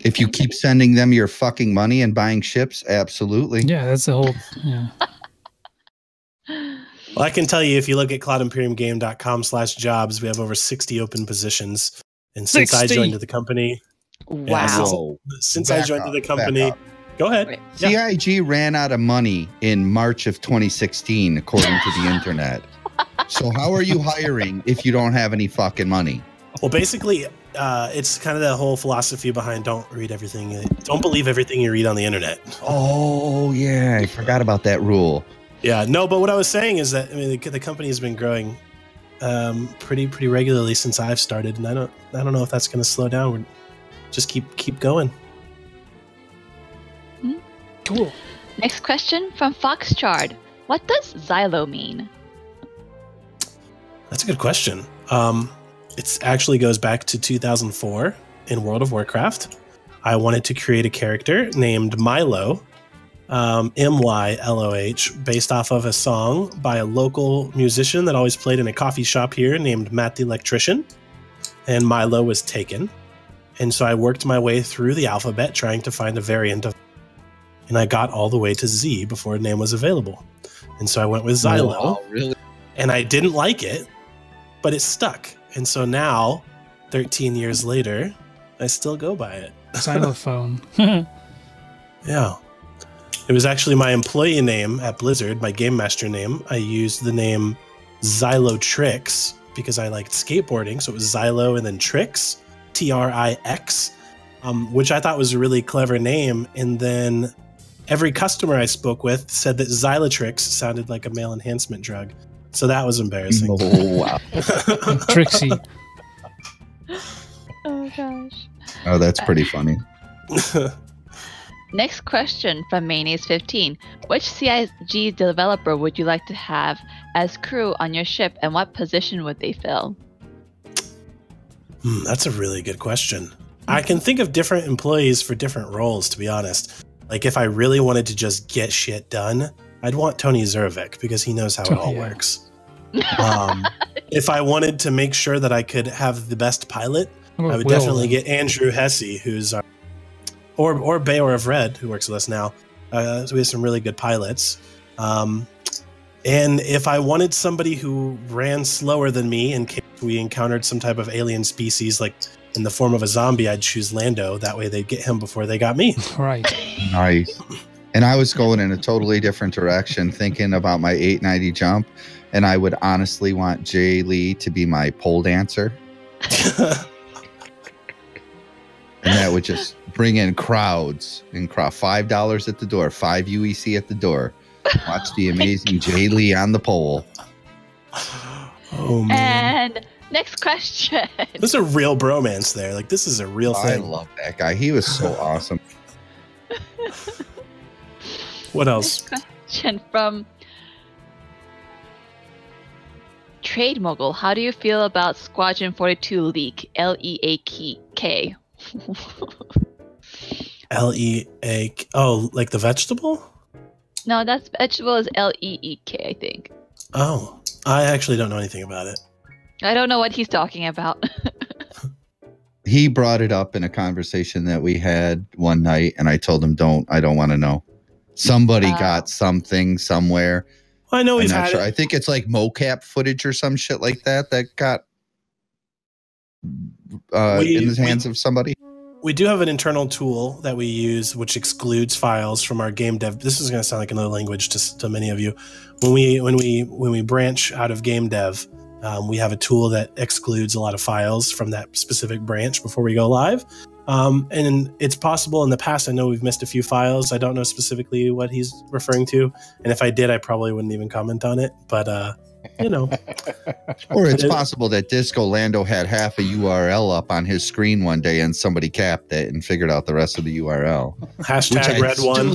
If you keep sending them your fucking money and buying ships, absolutely. Yeah, that's the whole. Yeah. Well, I can tell you, if you look at cloudimperiumgame.com/jobs, we have over 60 open positions. And since I joined the company, wow. Since I joined the company, go ahead. Right. CIG ran out of money in March of 2016, according to the internet. So how are you hiring if you don't have any fucking money? Well, basically, it's kind of the whole philosophy behind don't believe everything you read on the internet. Oh, yeah. I forgot about that rule. Yeah, no, but what I was saying is that the company has been growing pretty regularly since I've started, and I don't know if that's going to slow down. We're just keep going. Cool. Next question from Foxchard. What does Xylo mean? That's a good question. It actually goes back to 2004 in World of Warcraft. I wanted to create a character named Milo, MYLOH, based off of a song by a local musician that always played in a coffee shop here named Matt the Electrician. And Milo was taken. And so I worked my way through the alphabet trying to find a variant of, and I got all the way to Z before a name was available. And so I went with Xylo. Oh, really? And I didn't like it, but it stuck. And so now, 13 years later, I still go by it. Xylophone. Yeah. It was actually my employee name at Blizzard, my game master name. I used the name Xylotrix because I liked skateboarding. So it was Xylo and then Trix, Trix, which I thought was a really clever name. And then every customer I spoke with said that Xylotrix sounded like a male enhancement drug. So that was embarrassing. Oh, wow. Trixie. Oh, gosh. Oh, that's pretty funny. Next question from Mayonnaise 15. Which CIG developer would you like to have as crew on your ship, and what position would they fill? That's a really good question. I can think of different employees for different roles, to be honest. Like if I really wanted to just get shit done, I'd want Tony Zurvik because he knows how it all works. If I wanted to make sure that I could have the best pilot, I would definitely get Andrew Hesse, who's our, or Bayor of Red, who works with us now. So we have some really good pilots. And if I wanted somebody who ran slower than me in case we encountered some type of alien species, like in the form of a zombie, I'd choose Lando. That way they'd get him before they got me. Right. Nice. And I was going in a totally different direction, thinking about my 890 jump. And I would honestly want Jay Lee to be my pole dancer. And that would just bring in crowds and $5 at the door, 5 UEC at the door. Watch the amazing Jay Lee on the pole. Oh, man. And next question. There's a real bromance there. Like, this is a real thing. I love that guy. He was so awesome. What else? Next question from Trade Mogul. How do you feel about Squadron 42 leak? LEAK. LEAK. Oh, like the vegetable? No, that's vegetable is LEEK, I think. Oh, I actually don't know anything about it. I don't know what he's talking about. He brought it up in a conversation that we had one night, and I told him, I don't want to know. Somebody got something somewhere. I know we've had sure. it. I think it's like mocap footage or some shit like that got in the hands of somebody. We do have an internal tool that we use which excludes files from our game dev. This is going to sound like another language to many of you. When we branch out of game dev, we have a tool that excludes a lot of files from that specific branch before we go live. And it's possible in the past, I know we've missed a few files. I don't know specifically what he's referring to. And if I did, I probably wouldn't even comment on it. But, you know. Or it's possible that Disco Lando had half a URL up on his screen one day and somebody capped it and figured out the rest of the URL. Hashtag red one.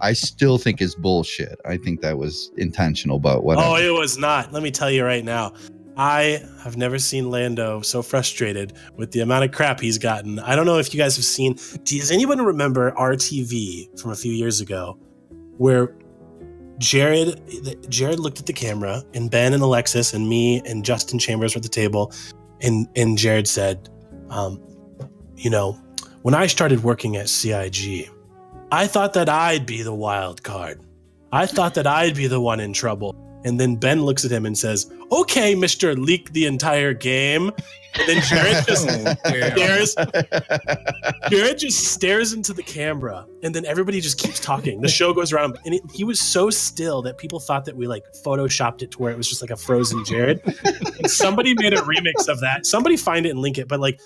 I still think is bullshit. I think that was intentional, but whatever. Oh, it was not. Let me tell you right now. I have never seen Lando so frustrated with the amount of crap he's gotten. I don't know if you guys have seen. Does anyone remember RTV from a few years ago, where Jared looked at the camera, and Ben and Alexis and me and Justin Chambers were at the table, and Jared said, you know, when I started working at CIG, I thought that I'd be the wild card. I thought that I'd be the one in trouble. And then Ben looks at him and says, okay, Mr. Leak the entire game. And then Jared just stares into the camera. And then everybody just keeps talking. The show goes around. And he was so still that people thought that we like photoshopped it to where it was just like a frozen Jared. And somebody made a remix of that. Somebody find it and link it. But like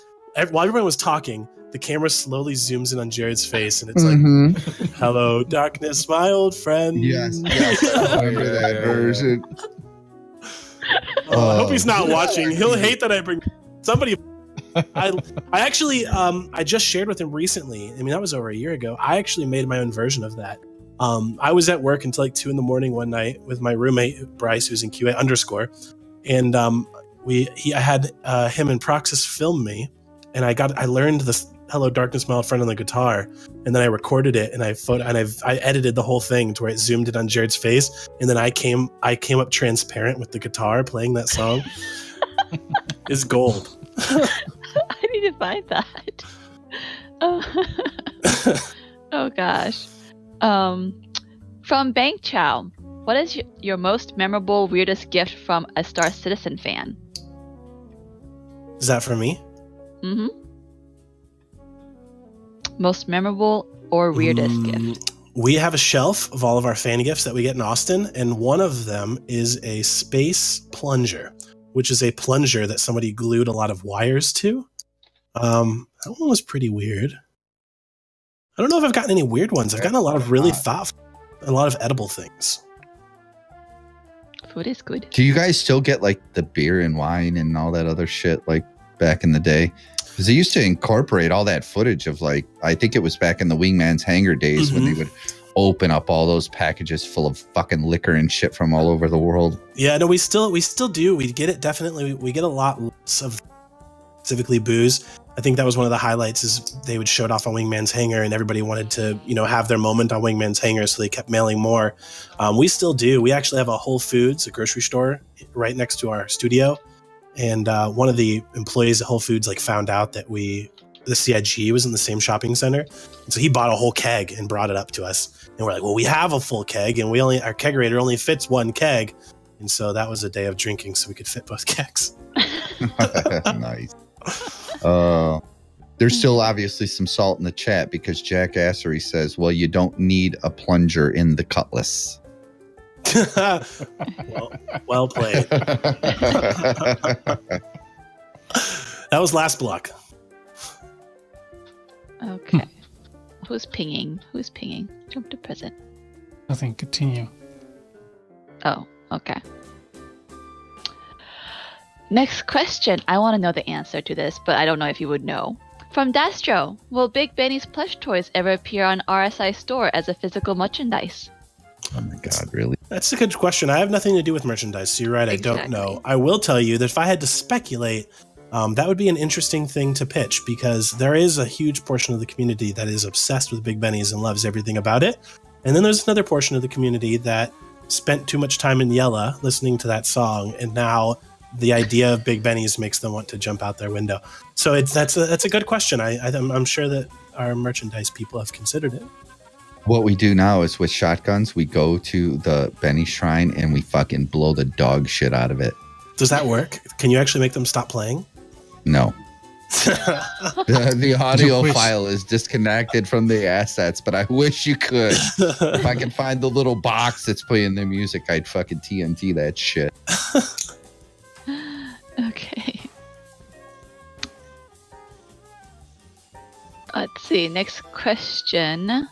while everyone was talking, the camera slowly zooms in on Jared's face, and it's like, hello, darkness, my old friend. Yes. I remember that version. I hope he's not watching. He'll hate that I bring somebody. I actually, I just shared with him recently. I mean, that was over a year ago. I actually made my own version of that. I was at work until like 2 a.m. one night with my roommate, Bryce, who's in QA _. And I had him and Proxys film me, and I learned this Hello Darkness, my old friend on the guitar, and then I recorded it, and I edited the whole thing to where it zoomed in on Jared's face, and then I came up transparent with the guitar playing that song. It's gold. I need to find that. Oh gosh. From Bang Chow, what is your most memorable, weirdest gift from a Star Citizen fan? Is that for me? Mm-hmm. Most memorable or weirdest gift? We have a shelf of all of our fan gifts that we get in Austin, and one of them is a space plunger, which is a plunger that somebody glued a lot of wires to. That one was pretty weird. I don't know if I've gotten any weird ones. I've gotten a lot of really thoughtful, a lot of edible things. Food is good. Do you guys still get like the beer and wine and all that other shit like back in the day? Because they used to incorporate all that footage of like, I think it was back in the Wingman's hangar days when they would open up all those packages full of fucking liquor and shit from all over the world. Yeah, no, we still do. We get it definitely. We get a lot of specifically booze. I think that was one of the highlights is they would show it off on Wingman's Hangar, and everybody wanted to, have their moment on Wingman's Hangar, so they kept mailing more. We still do. We actually have a Whole Foods, a grocery store, right next to our studio. And one of the employees at Whole Foods found out that the CIG was in the same shopping center. And so he bought a whole keg and brought it up to us. And we're like, well, we have a full keg, and our kegerator only fits one keg. And so that was a day of drinking, so we could fit both kegs. Nice. There's still obviously some salt in the chat because Jack Assery says, well, you don't need a plunger in the cutlass. well played. That was last block. Okay. Who's pinging? Jump to present. Nothing. Continue. Oh, okay. Next question. I want to know the answer to this, but I don't know if you would know. From Dastro, will Big Benny's plush toys ever appear on RSI store as a physical merchandise? Oh my God, really? That's a good question. I have nothing to do with merchandise, so you're right. Exactly. I don't know. I will tell you that if I had to speculate, that would be an interesting thing to pitch because there is a huge portion of the community that is obsessed with Big Benny's and loves everything about it. And then there's another portion of the community that spent too much time in Yella listening to that song, and now the idea of Big Benny's makes them want to jump out their window. So that's a good question. I'm sure that our merchandise people have considered it. What we do now is with shotguns, we go to the Benny Shrine and we fucking blow the dog shit out of it. Does that work? Can you actually make them stop playing? No. The audio file is disconnected from the assets, but I wish you could. If I could find the little box that's playing their music, I'd fucking TNT that shit. Okay. Let's see. Next question.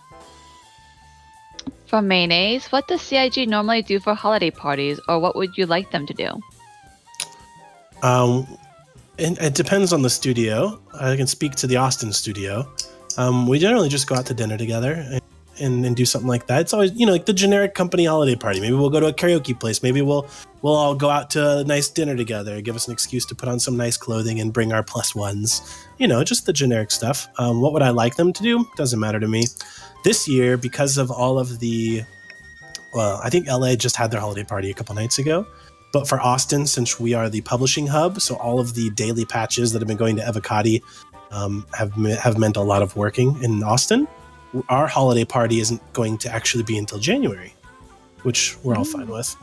From Mayonnaise, what does CIG normally do for holiday parties, or what would you like them to do? It depends on the studio. I can speak to the Austin studio. We generally just go out to dinner together and do something like that. It's always, like the generic company holiday party. Maybe we'll go to a karaoke place. Maybe we'll all go out to a nice dinner together. Give us an excuse to put on some nice clothing and bring our plus ones. Just the generic stuff. What would I like them to do? Doesn't matter to me. This year, because of all of I think LA just had their holiday party a couple nights ago. But for Austin, since we are the publishing hub, so all of the daily patches that have been going to Evocati have meant a lot of working in Austin. Our holiday party isn't going to actually be until January, which we're all fine with.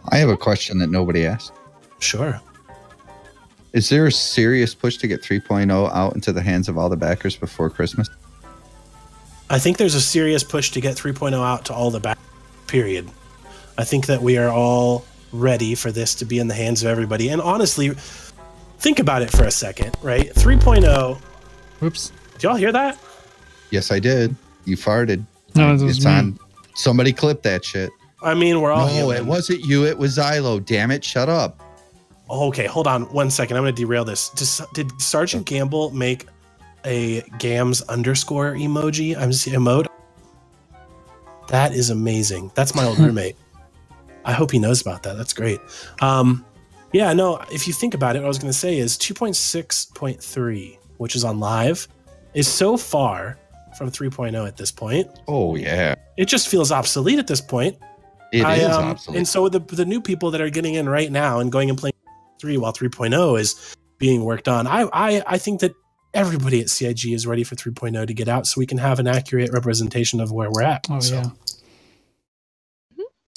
I have a question that nobody asked. Sure. Is there a serious push to get 3.0 out into the hands of all the backers before Christmas? I think there's a serious push to get 3.0 out to all the backers, period. I think that we are all ready for this to be in the hands of everybody. And honestly, think about it for a second, right? 3.0. Whoops. Did y'all hear that? Yes, I did. You farted. No, it was it's me. On. Somebody clipped that shit. I mean, we're all No, it wasn't you. It was Xylo. Damn it. Shut up. Oh, okay, hold on 1 second. I'm going to derail this. Did Sergeant Gamble make a Gams underscore emoji? Emote? That is amazing. That's my old roommate. I hope he knows about that. That's great. Yeah, no, if you think about it, what I was going to say is 2.6.3, which is on live, is so far from 3.0 at this point. Oh, yeah. It just feels obsolete at this point. It is obsolete. And so the new people that are getting in right now and going and playing 3 while 3.0 is being worked on, I think that everybody at CIG is ready for 3.0 to get out so we can have an accurate representation of where we're at. Oh, so. Yeah.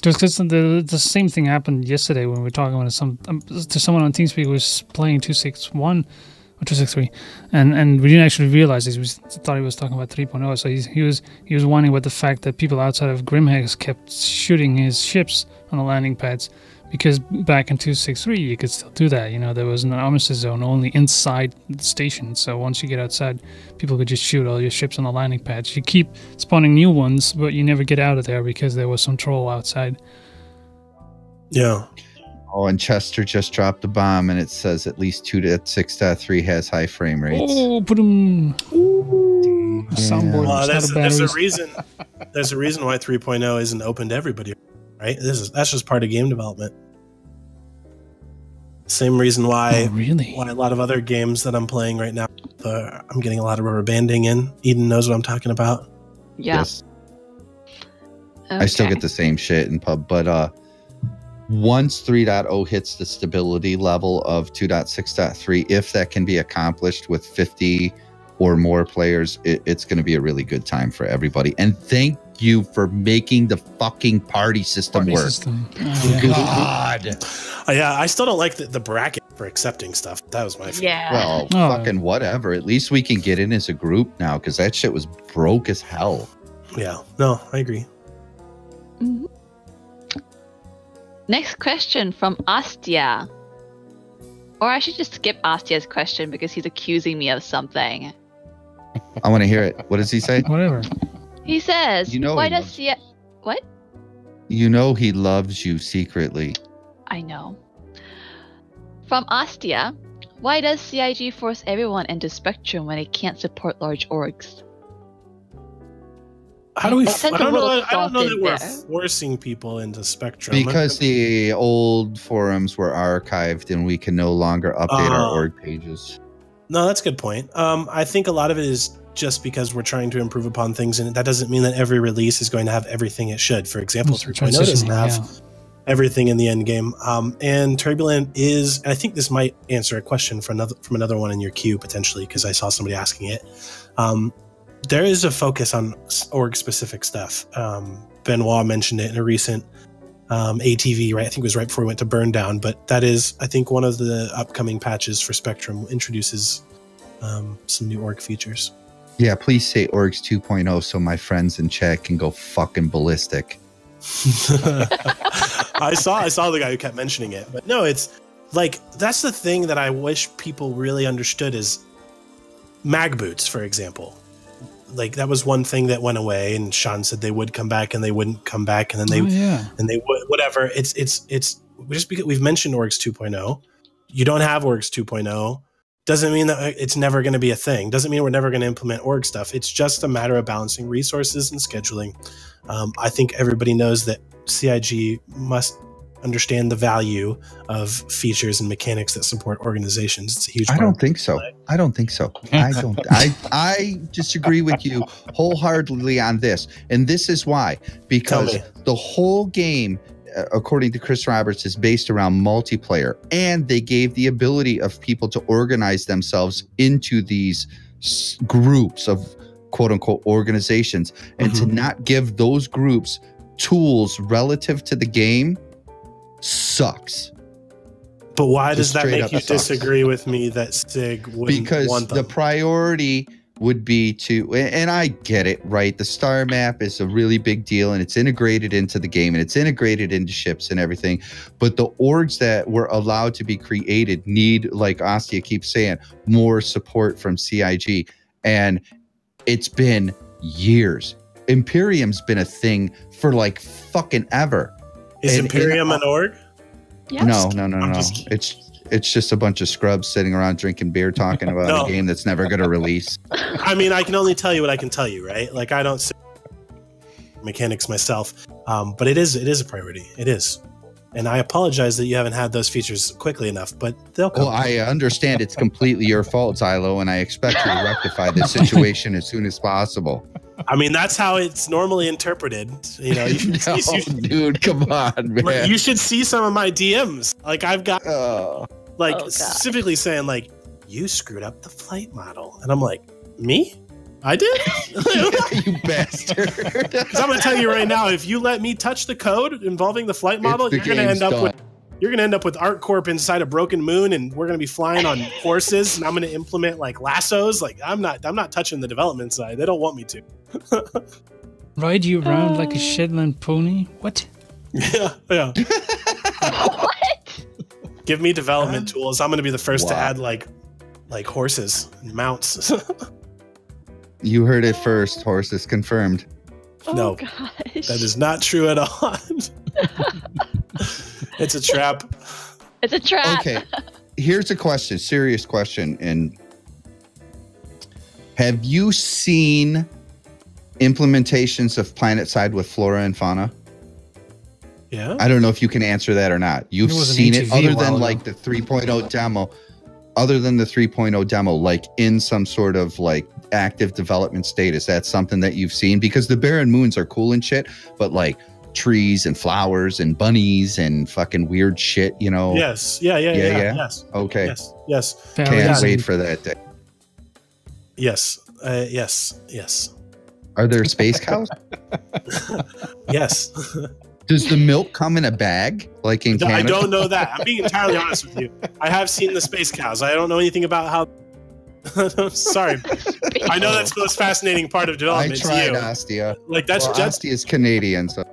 Just because the same thing happened yesterday when we were talking to someone on TeamSpeak who was playing 261 or 263, and we didn't actually realize this. We thought he was talking about 3.0. So he was whining about the fact that people outside of Grimhex kept shooting his ships on the landing pads, because back in 263 you could still do that. There was an armistice zone only inside the station. So once you get outside, people could just shoot all your ships on the landing pads. You keep spawning new ones, but you never get out of there because there was some troll outside. Yeah. Oh, and Chester just dropped a bomb, and it says at least 2.6.3 has high frame rates. Oh, put them. Soundboard. There's a reason. There's a reason why 3.0 isn't open to everybody, right? That's just part of game development. Same reason why, really? why a lot of other games that I'm playing right now, I'm getting a lot of rubber banding in. Eden knows what I'm talking about. Yeah. Yes. I still Okay. get the same shit in pub, but once 3.0 hits the stability level of 2.6.3, if that can be accomplished with 50 or more players, it's going to be a really good time for everybody. And thank you for making the fucking party system work. Oh, yeah. God. Yeah, I still don't like the bracket for accepting stuff. That was my favorite. Yeah. Well, fucking whatever. At least we can get in as a group now, because that shit was broke as hell. Yeah, no, I agree. Mhm. Next question from Astia. Or I should just skip Astia's question because he's accusing me of something. I want to hear it. What does he say? Whatever. He says, You know why he does loves CI... What? You know he loves you secretly. I know. From Astia, why does CIG force everyone into Spectrum when it can't support large orgs? How do we? I sent I a don't know. little I don't know thought that in we're there. forcing people into Spectrum Because the old forums were archived and we can no longer update our org pages. No, that's a good point. I think a lot of it is just because we're trying to improve upon things, and that doesn't mean that every release is going to have everything it should. For example, 3.0 doesn't have everything in the end game. And Turbulent is, and I think this might answer a question from another one in your queue potentially, because I saw somebody asking it. There is a focus on org specific stuff. Benoit mentioned it in a recent ATV, right? I think it was right before we went to Burn Down, but that is, I think, one of the upcoming patches for Spectrum introduces some new org features. Yeah, please say orgs 2.0 so my friends in chat can go fucking ballistic. I saw the guy who kept mentioning it, but no, it's like, that's the thing that I wish people really understood is mag boots, for example. Like, that was one thing that went away, and Sean said they would come back and they wouldn't come back, and then they and they would, whatever. It's just because we've mentioned orgs 2.0. You don't have orgs 2.0 doesn't mean that it's never going to be a thing. Doesn't mean we're never going to implement org stuff. It's just a matter of balancing resources and scheduling. I think everybody knows that CIG must understand the value of features and mechanics that support organizations. It's a huge part. I don't think so. I don't think so. I disagree with you wholeheartedly on this. And this is why. Because the whole game, according to Chris Roberts, is based around multiplayer. And they gave the ability of people to organize themselves into these groups of quote unquote organizations. And to not give those groups tools relative to the game sucks. But why does that make you disagree with me that SIG wouldn't want them? The priority would be to, and I get it, right? The star map is a really big deal and it's integrated into the game and it's integrated into ships and everything. But the orgs that were allowed to be created need, like Astia keeps saying, more support from CIG. And it's been years. Imperium's been a thing for like fucking ever. Is Imperium an org? Yes. No. It's just a bunch of scrubs sitting around drinking beer talking about a game that's never going to release. I mean, I can only tell you what I can tell you, right? Like, I don't see mechanics myself, but it is a priority. It is. And I apologize that you haven't had those features quickly enough, but they'll come. Well, I understand it's completely your fault, Xylo, and I expect you to rectify this situation as soon as possible. I mean, that's how it's normally interpreted. You know, dude, come on, man. You should see some of my DMs. Like, I've got specifically saying like, you screwed up the flight model, and I'm like, me? I did? You bastard. Because I'm going to tell you right now, if you let me touch the code involving the flight model, you're going to end up with ArcCorp inside a broken moon, and we're going to be flying on horses, and I'm going to implement like lassos. Like, I'm not touching the development side. They don't want me to. Ride you around like a Shetland pony? What? Yeah. What? Give me development tools. I'm going to be the first to add like horses and mounts. You heard it first. Horses confirmed. No, gosh. that is not true at all. It's a trap. It's a trap. Okay, here's a question, serious question. And have you seen implementations of PlanetSide with flora and fauna? Yeah. I don't know if you can answer that or not. You've It was an seen it ATV other a while than ago. like the 3.0 demo. Other than the 3.0 demo, like in some sort of like active development state, is that something that you've seen? Because the barren moons are cool and shit, but like trees and flowers and bunnies and fucking weird shit, you know? Yes. Yeah. Yes. Okay. Yes. Can't wait for that day. Yes. Yes. Are there space cows? Yes. Does the milk come in a bag like in Canada? I don't know that. I'm being entirely honest with you. I have seen the space cows. I don't know anything about how. I'm sorry. I know that's the most fascinating part of I development. tried to you. Ostia. Like that's Well, just Ostia is Canadian, so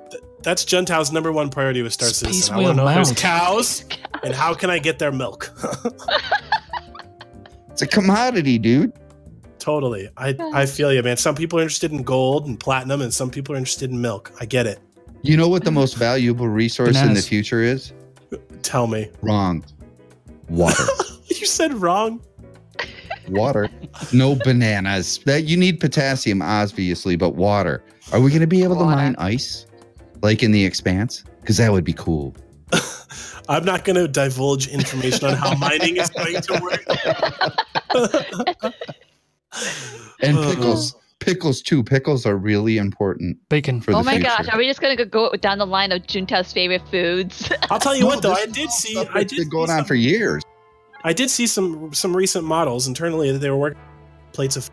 that's Gentile's #1 priority with Star Space Citizen. I want to whale know if there's mount. cows and how can I get their milk. it's a commodity, dude. Totally. I feel you, man. Some people are interested in gold and platinum, and some people are interested in milk. I get it. You know what the most valuable resource in the Bananas. future is? Tell me. Wrong. Water. You said wrong. Water. No bananas. That you need potassium, obviously, but water. Are we going to be able to mine ice, like in the Expanse? Because that would be cool. I'm not going to divulge information on how mining is going to work. And pickles too. Pickles are really important Bacon. for the Oh my future. gosh, are we just gonna go down the line of Junta's favorite foods? I'll tell you what, though, this I did see. Stuff I that's did been going see on some- for years. I did see some recent models internally that they were working plates of.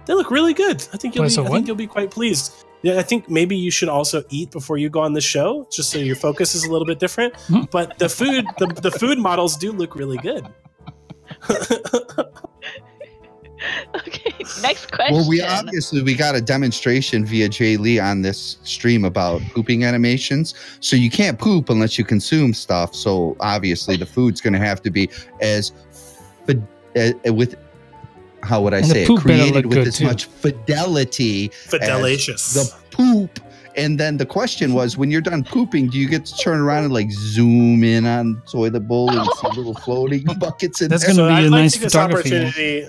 They look really good. I think you'll be quite pleased. Yeah, I think maybe you should also eat before you go on the show, just so your focus is a little bit different. But the food, the food models do look really good. Okay, next question. Well, we got a demonstration via Jay Lee on this stream about pooping animations. So you can't poop unless you consume stuff. So obviously the food's going to have to be as with how would I And say the it? poop better Created look with good, as too. much fidelity. Fidelacious. As the poop. And then the question was, when you're done pooping, do you get to turn around and like zoom in on toilet bowl and see little floating buckets in That's there? gonna be I'd a like nice to take this photography. opportunity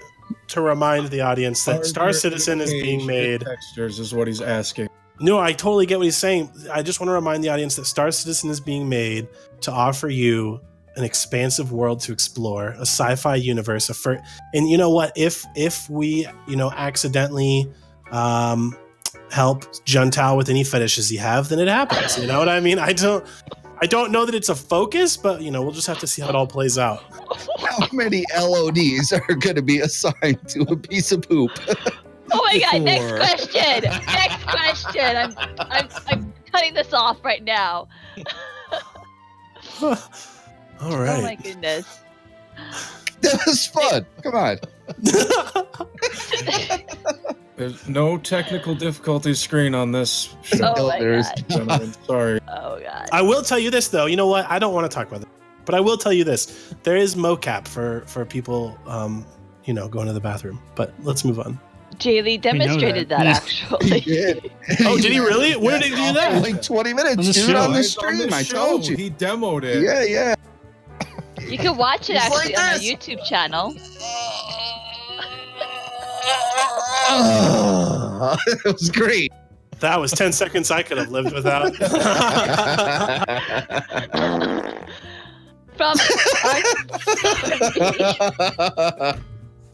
to remind the audience that Star Citizen is being made. Textures is what he's asking. No, I totally get what he's saying. I just want to remind the audience that Star Citizen is being made to offer you an expansive world to explore, a sci-fi universe. And you know what? If we accidentally help Juntao with any fetishes he have, then it happens. You know what I mean? I don't know that it's a focus, but we'll just have to see how it all plays out. How many LODs are going to be assigned to a piece of poop? Oh my god, next Four. question. Next question. I'm cutting this off right now. All Oh my right. goodness. That was fun. Come on. There's no technical difficulty screen on this show. Oh my there's- god. Gentlemen. Sorry. Oh god. I will tell you this, though. You know what? I don't want to talk about it, but I will tell you this: there is mocap for people, going to the bathroom. But let's move on. Jaylee demonstrated that, Yeah. actually. did. Oh, did he really? Where did he do that? Like 20 minutes, On the dude, show. on the It's on stream. the I show. told you. He demoed it. Yeah, yeah. You can watch it He's actually like on our this. YouTube channel. It was great. That was 10 seconds I could have lived without. From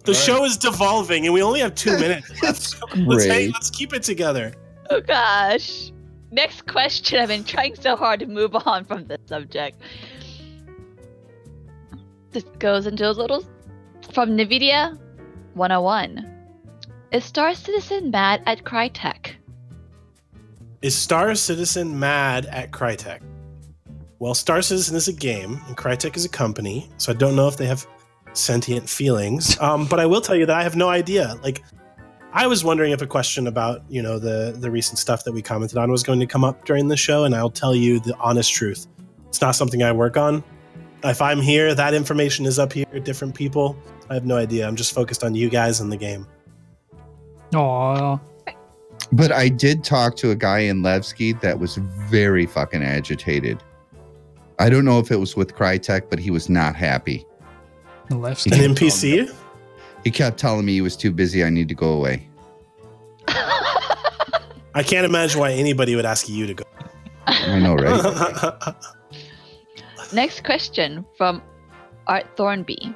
The show is devolving, and we only have 2 minutes left. Great. Let's keep it together. oh gosh. Next question. I've been trying so hard to move on from this subject. This goes into a little from NVIDIA 101. Is Star Citizen mad at Crytek? Is Star Citizen mad at Crytek? Well, Star Citizen is a game, and Crytek is a company, so I don't know if they have sentient feelings. But I will tell you that I have no idea. Like, I was wondering if a question about, the recent stuff that we commented on was going to come up during the show, and I'll tell you the honest truth. It's not something I work on. If I'm here, that information is up here, different people. I have no idea. I'm just focused on you guys and the game. Aw. But I did talk to a guy in Levski that was very fucking agitated. I don't know if it was with Crytek, but he was not happy. The left. An NPC? He kept telling me he was too busy. I need to go away. I can't imagine why anybody would ask you to go. I know, right? Next question from Art Thornby.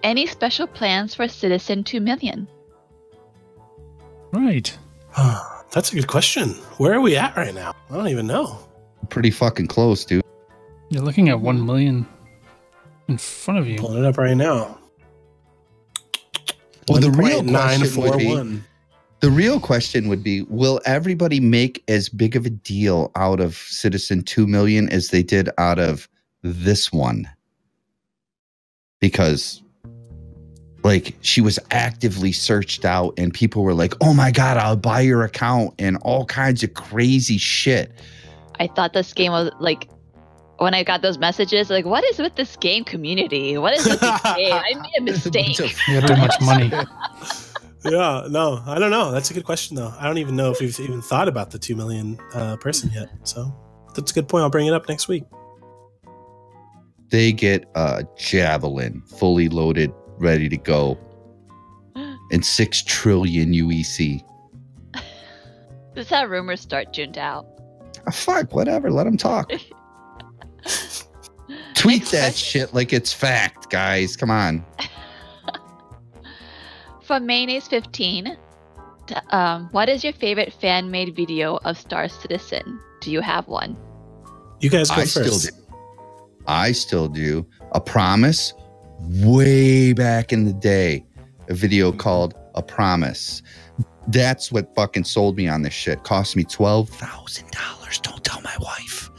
Any special plans for Citizen 2 Million? Right. That's a good question. Where are we at right now? I don't even know. Pretty fucking close, dude. You're looking at 1 million in front of you. Pulling it up right now. Well, the real question would be, 941. the real question would be, will everybody make as big of a deal out of Citizen 2 Million as they did out of this one? Because like she was actively searched out and people were like, oh my God, I'll buy your account and all kinds of crazy shit. I thought this game was like, when I got those messages, like, what is with this game community? What is with this game? I made a mistake. You have too much money. Yeah, no, I don't know. That's a good question, though. I don't even know if we've even thought about the 2 million person yet. So that's a good point. I'll bring it up next week. They get a Javelin fully loaded, ready to go, and 6 trillion UEC. This is how rumors start, Juntao. Oh, fuck, whatever. Let them talk. Tweet Next that question. shit like it's fact, guys. Come on. From Mayonnaise 15, what is your favorite fan-made video of Star Citizen? Do you have one? You guys go I first. still do. I still do. A Promise, way back in the day. A video called A Promise. That's what fucking sold me on this shit. Cost me $12,000. Don't tell my wife.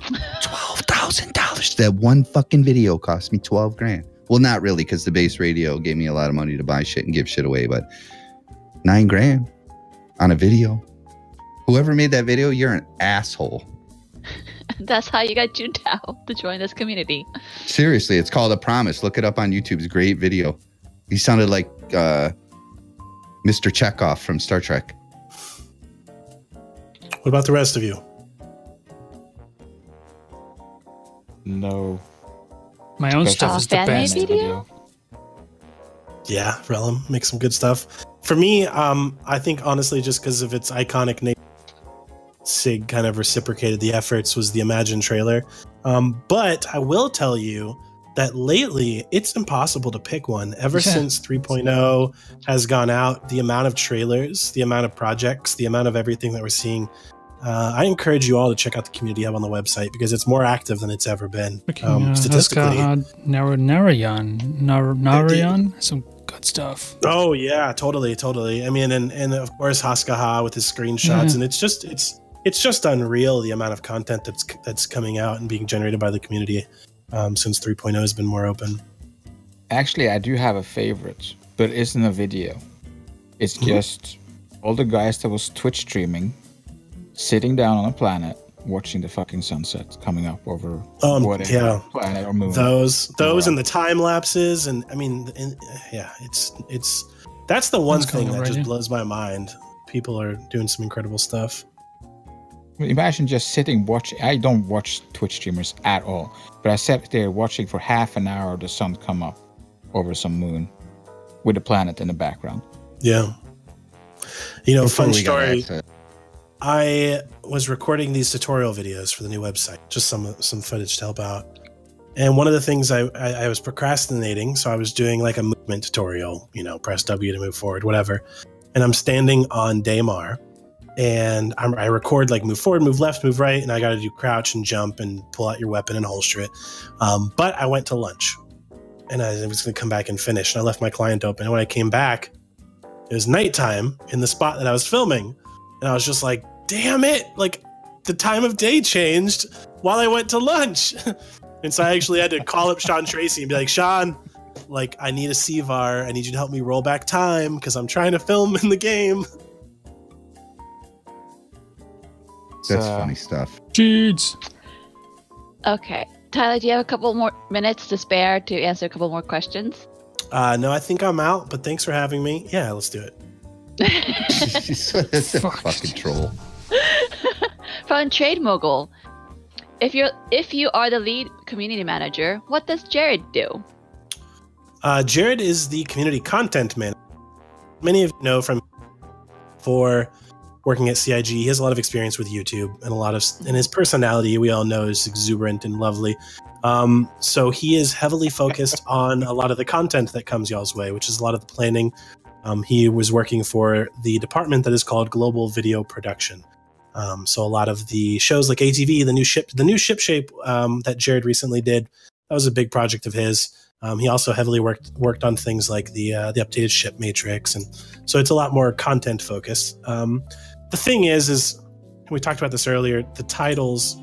$12,000. That one fucking video cost me 12 grand. Well, not really, because the base radio gave me a lot of money to buy shit and give shit away, but 9 grand on a video. Whoever made that video, you're an asshole. That's how you got Juntao to join this community. Seriously, it's called A Promise. Look it up on YouTube. It's a great video. He sounded like Mr. Chekhov from Star Trek. What about the rest of you? Oh, No. My own stuff is the fan-made best. video? Yeah, Rellim makes some good stuff. For me, I think honestly, just because of its iconic nature, SIG kind of reciprocated the efforts, was the Imagine trailer. But I will tell you that lately, it's impossible to pick one. Ever since 3.0 has gone out, the amount of trailers, the amount of projects, the amount of everything that we're seeing, I encourage you all to check out the community hub on the website because it's more active than it's ever been. Statistically. Narayan, some good stuff. Oh yeah, totally. I mean, and of course Haskaha with his screenshots, and it's just unreal the amount of content that's coming out and being generated by the community since 3.0 has been more open. Actually, I do have a favorite, but it isn't a video. It's just all the guys that was Twitch streaming, sitting down on a planet, watching the fucking sunset coming up over whatever planet or moon. Those and the time lapses, and I mean, it's that's the one thing that just blows my mind. People are doing some incredible stuff. Imagine just sitting watching. I don't watch Twitch streamers at all, but I sat there watching for half an hour the sun come up over some moon with a planet in the background. Yeah. Fun story. I was recording these tutorial videos for the new website, just some footage to help out. And one of the things I was procrastinating, so I was doing like a movement tutorial, press W to move forward, whatever. And I'm standing on Daymar. And I record like move forward, move left, move right, and I got to do crouch and jump and pull out your weapon and holster it. But I went to lunch, and I was going to come back and finish. And I left my client open. And when I came back, it was nighttime in the spot that I was filming, and I was just like, "Damn it! Like the time of day changed while I went to lunch." And so I actually had to call up Sean Tracy and be like, "Sean, like I need a CVAR. I need you to help me roll back time because I'm trying to film in the game." That's funny stuff. Cheats. Okay. Tyler, do you have a couple more minutes to spare to answer a couple more questions? No, I think I'm out, but thanks for having me. Yeah, let's do it. That's a fucking troll. From Trade Mogul. If you are the lead community manager, what does Jared do? Jared is the community content manager. Many of you know from for working at CIG. He has a lot of experience with YouTube and his personality, we all know, is exuberant and lovely. So he is heavily focused on a lot of the content that comes y'all's way, which is a lot of the planning. He was working for the department that is called Global Video Production. So a lot of the shows like ATV, the new ship shape that Jared recently did, that was a big project of his. He also heavily worked on things like the updated ship matrix, and so it's a lot more content focused. The thing is we talked about this earlier. The titles,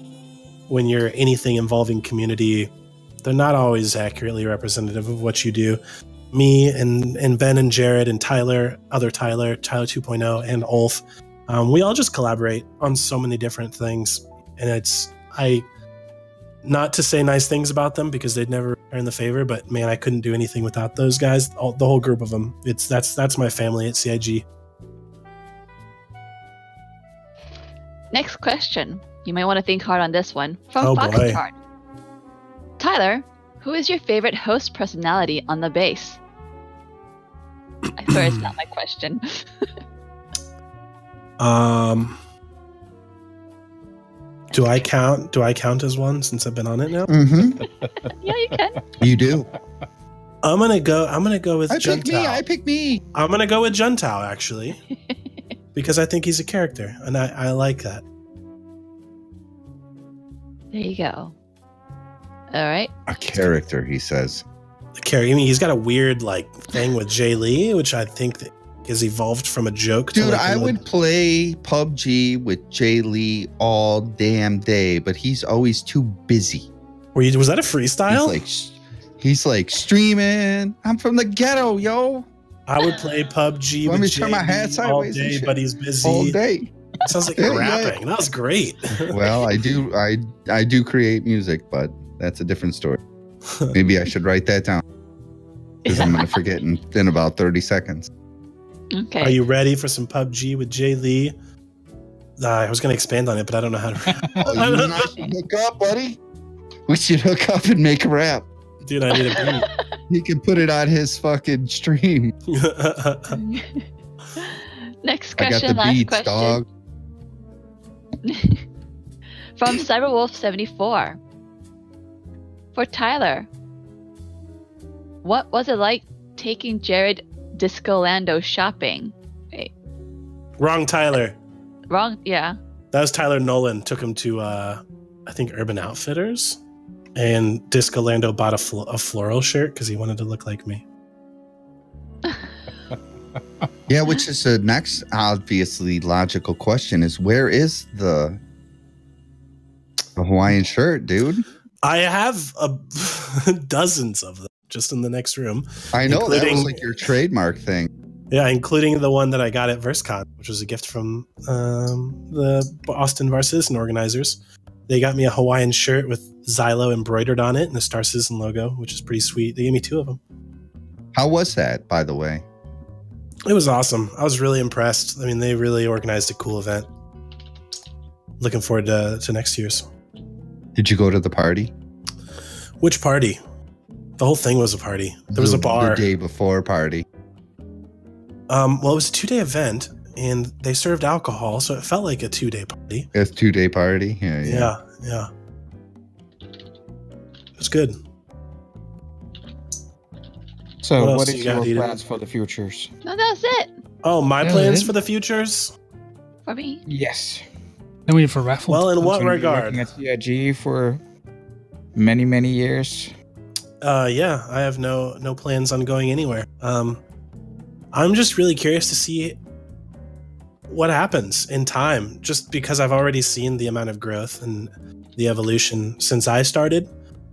when you're anything involving community, they're not always accurately representative of what you do. Me and Ben and Jared and Tyler 2.0, and Ulf, we all just collaborate on so many different things, and not to say nice things about them because they'd never return the favor, but man, I couldn't do anything without those guys. The whole group of them. That's my family at CIG. Next question. You might want to think hard on this one. From Foxtrot. Tyler, who is your favorite host personality on the base? I swear it's not my question. Do I count as one since I've been on it now? Mm-hmm. Yeah, you can. You do. I'm gonna go with Juntao. I pick me. I'm gonna go with Juntao, actually. Because I think he's a character, and I like that. There you go. All right. A character, he says. A character. I mean, he's got a weird thing with Jay Lee, which I think that has evolved from a joke. Dude, I would play PUBG with Jay Lee all damn day, but he's always too busy. Was that a freestyle? He's like streaming. I'm from the ghetto, yo. I would play PUBG with Jay Lee all day, but he's busy all day. Sounds like you're rapping. Yeah. That was great. Well, I do create music, but that's a different story. Maybe I should write that down because I'm going to forget in about 30 seconds. Okay. Are you ready for some PUBG with Jay Lee? I was going to expand on it, but I don't know how to rap. You and I should hook up, buddy. We should hook up and make a rap. Dude, I need a beat. He can put it on his fucking stream. Next question, I got the last beats, question. dog. From Cyberwolf74. For Tyler, what was it like taking Jared Discolando shopping? Wait. Wrong Tyler. Wrong, yeah. That was Tyler Nolan. Took him to, I think, Urban Outfitters. And Discolando bought a floral shirt because he wanted to look like me. Yeah, which is the next obviously logical question is where is the Hawaiian shirt, dude? I have dozens of them just in the next room. I know, that was like your trademark thing. Yeah, including the one that I got at VerseCon, which was a gift from the Austin Bar Citizen organizers. They got me a Hawaiian shirt with Xylo embroidered on it and the Star Citizen logo, which is pretty sweet. They gave me 2 of them. How was that, by the way? It was awesome. I was really impressed. I mean, they really organized a cool event. Looking forward to next year's. Did you go to the party? Which party? The whole thing was a party. There was a bar. The day before party. Well, it was a 2-day event, and they served alcohol, so it felt like a 2-day party. It's a 2-day party? Yeah. It was good. So, what is your plans for the futures? No, that's it. Oh, my plans for the futures? For me? Yes. Then we have a raffle. Well, in what regard? Working at CIG for many, many years. Yeah, I have no plans on going anywhere. I'm just really curious to see what happens in time, just because I've already seen the amount of growth and the evolution since I started.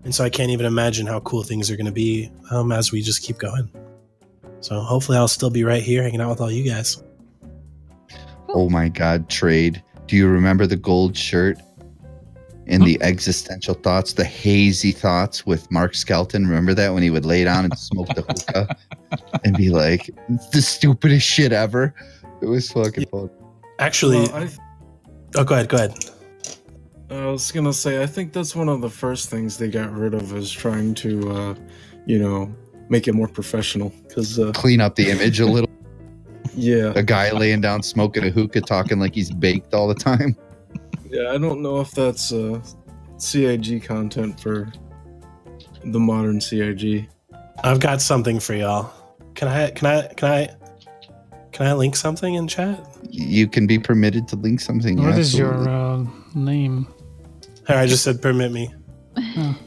And so I can't even imagine how cool things are going to be as we just keep going. So hopefully I'll still be right here hanging out with all you guys. Oh my God, Trade. Do you remember the gold shirt and the existential thoughts, the hazy thoughts with Mark Skelton? Remember that when he would lay down and smoke the hookah and be like, the stupidest shit ever? It was fucking fun. Actually, go ahead. I was going to say, I think that's one of the first things they got rid of is trying to, make it more professional. Cause, clean up the image a little. Yeah. A guy laying down smoking a hookah, talking like he's baked all the time. Yeah, I don't know if that's CIG content for the modern CIG. I've got something for y'all. Can I link something in chat? You can be permitted to link something. What is absolutely. your name? Here, I just said permit me. Oh.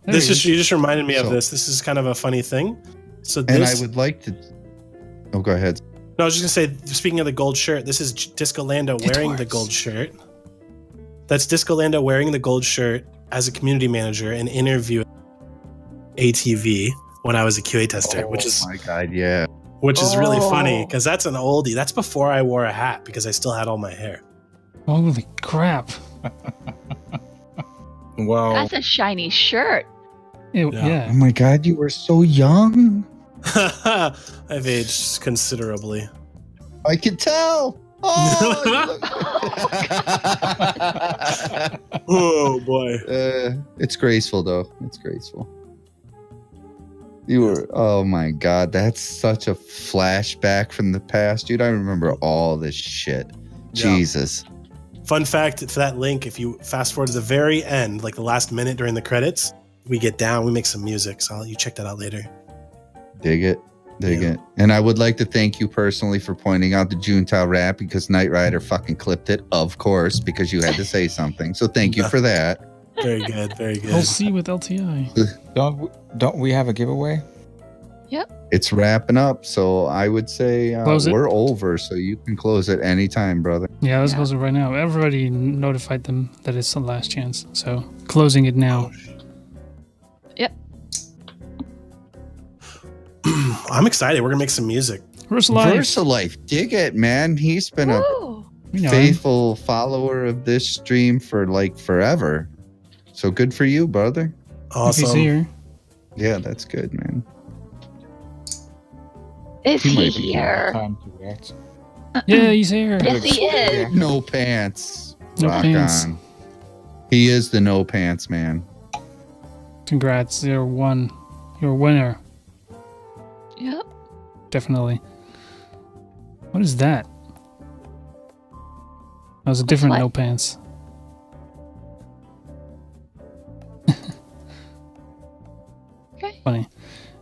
You just reminded me of this. This is kind of a funny thing. So this, and I would like to. Oh, go ahead. No, I was just gonna say. Speaking of the gold shirt, this is Disco Lando wearing the gold shirt. That's Disco Lando wearing the gold shirt as a community manager and interviewing ATV when I was a QA tester, which is my god, yeah. Which is really funny because that's an oldie. That's before I wore a hat because I still had all my hair. Holy crap! Wow, that's a shiny shirt. Yeah. Oh my god, you were so young. I've aged considerably. I can tell. Oh, oh boy. It's graceful though. It's graceful. You were, oh my god, that's such a flashback from the past, dude. I remember all this shit. Yeah. Jesus. Fun fact for that link, if you fast forward to the very end, like the last minute during the credits, we get down, we make some music. So I'll let you check that out later. Dig it. Dig it. And I would like to thank you personally for pointing out the Juntao rap because Knight Rider fucking clipped it, of course, because you had to say something. So thank you for that. Very good. Very good. We'll see with LTI. Don't we have a giveaway? Yep. It's wrapping up, so I would say we're over, so you can close it anytime, brother. Yeah, let's close it right now. Everybody notified them that it's the last chance, so closing it now. Yep. I'm excited. We're gonna make some music. VersaLife, dig it, man. He's been a faithful follower of this stream for like forever. So good for you, brother. Awesome. He's here. Yeah, that's good, man. Is he might be here? Time to react. Yeah, he's here. Yes, he is. No pants. No Rock pants. on. He is the no pants man. Congrats, you're a winner. Yep. Definitely. What is that? That was a different what? no pants. Okay. Funny.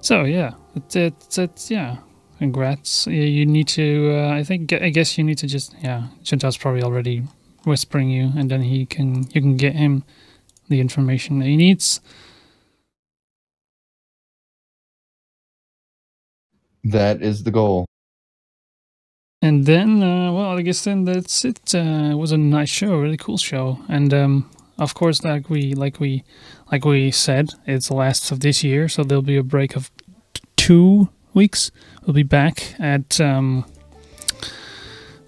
So yeah, it's yeah. Congrats. You need to. I guess you need to just Chantal's probably already whispering you, and then you can get him the information that he needs. That is the goal. And then, well, I guess then that's it. It was a nice show, a really cool show, and of course, like we said, it's the last of this year, so there'll be a break of 2 weeks. We'll be back at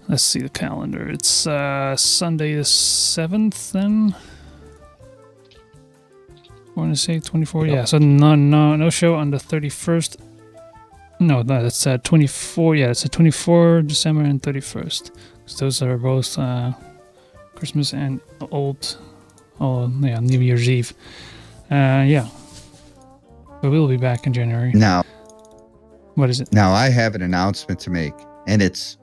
let's see the calendar. It's Sunday the 7th. Then I want to say 24. Yeah, so no show on the 31st. No, that's 24. Yeah, it's 24 December and 31st. Because those are both Christmas and New Year's Eve. Yeah. But we'll be back in January. Now, what is it? Now I have an announcement to make, and it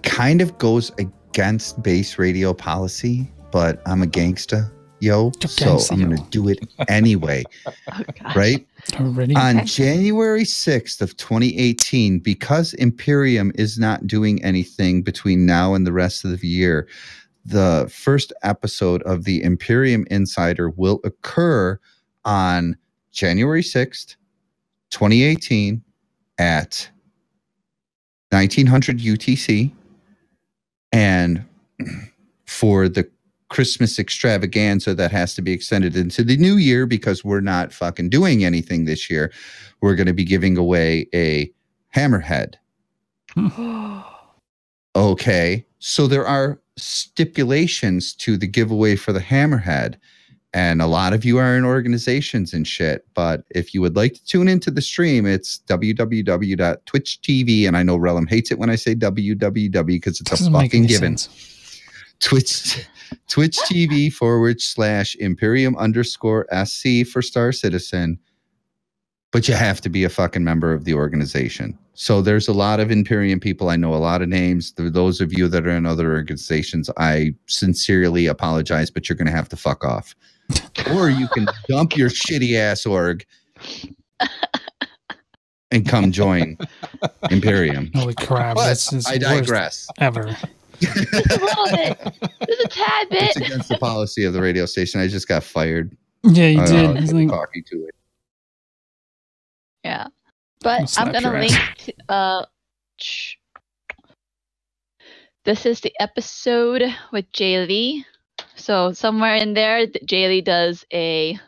kind of goes against base radio policy, but I'm a gangsta, so I'm going to do it anyway. Right? Already? On January 6th of 2018, because Imperium is not doing anything between now and the rest of the year, the first episode of the Imperium Insider will occur on January 6th, 2018 at 1900 UTC. And for the Christmas extravaganza that has to be extended into the new year because we're not fucking doing anything this year, we're going to be giving away a hammerhead. Okay, so there are stipulations to the giveaway for the hammerhead, and a lot of you are in organizations and shit, but if you would like to tune into the stream, it's www.twitch.tv, and I know Rellim hates it when I say www because it's a fucking given. Twitch TV /Imperium_SC for Star Citizen, but you have to be a fucking member of the organization. So there's a lot of Imperium people. I know a lot of names. Those of you that are in other organizations, I sincerely apologize, but you're going to have to fuck off. Or you can dump your shitty ass org and come join Imperium. Holy crap. But I digress. Ever. Just a little bit. Just a tad bit. It's against the policy of the radio station. I just got fired. Yeah, you did. I was talking to it. Yeah. But I'm going to link to, this is the episode with Jay Lee. So somewhere in there, Jay Lee does a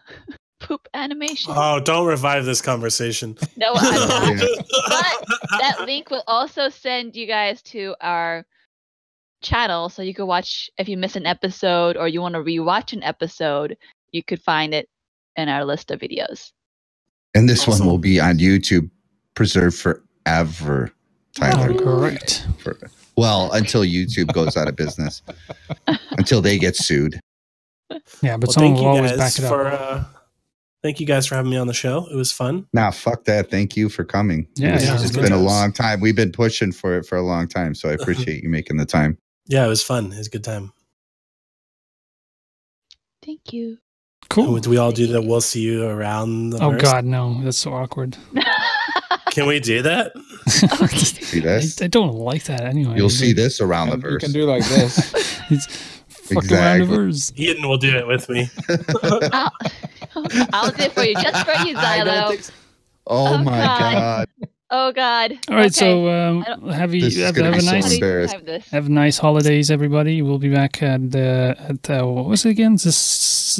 poop animation. Oh, don't revive this conversation. No, I'm not. But that link will also send you guys to our channel, so you can watch if you miss an episode or you want to rewatch an episode. You could find it in our list of videos. And this one will be on YouTube, preserved forever. Tyler. Great. Well, until YouTube goes out of business, until they get sued. Yeah, but someone will always back it up. Thank you guys for having me on the show. It was fun. Nah, fuck that. Thank you for coming. Yeah, it's been a long time. We've been pushing for it for a long time, so I appreciate you making the time. Yeah, it was fun. It was a good time. Thank you. Cool. Do we all do that? We'll see you around the verse? God, no. That's so awkward. Can we do that? See this? I don't like that anyway. You'll see this around the verse. You can do like this. It's fucking around the verse. Ian will do it with me. I'll do it for you, just for you, Xylo. Oh my God. Oh God. All right, okay. so have a nice holidays, everybody. We'll be back at what was it again? This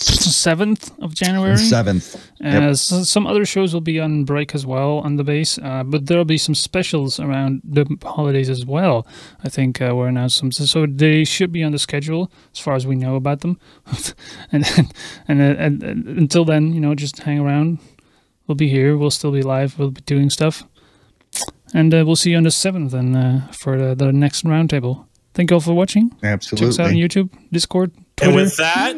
7th of January. 7th. Yep. So some other shows will be on break as well on the base, but there'll be some specials around the holidays as well. I think we're announced some, so they should be on the schedule as far as we know about them. and until then, just hang around. We'll be here. We'll still be live. We'll be doing stuff, and we'll see you on the 7th and for the next roundtable. Thank you all for watching. Absolutely. Check us out on YouTube, Discord, Twitter. And with that,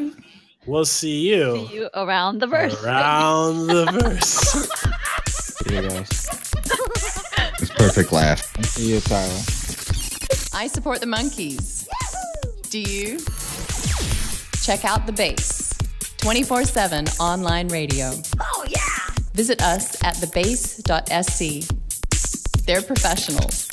we'll see you. See you around the verse. Around the verse. See you guys. It's perfect laugh. See you, Tyler. I support the monkeys. Do you? Check out The Base. 24/7 online radio. Oh, yeah! Visit us at TheBase.sc. They're professionals.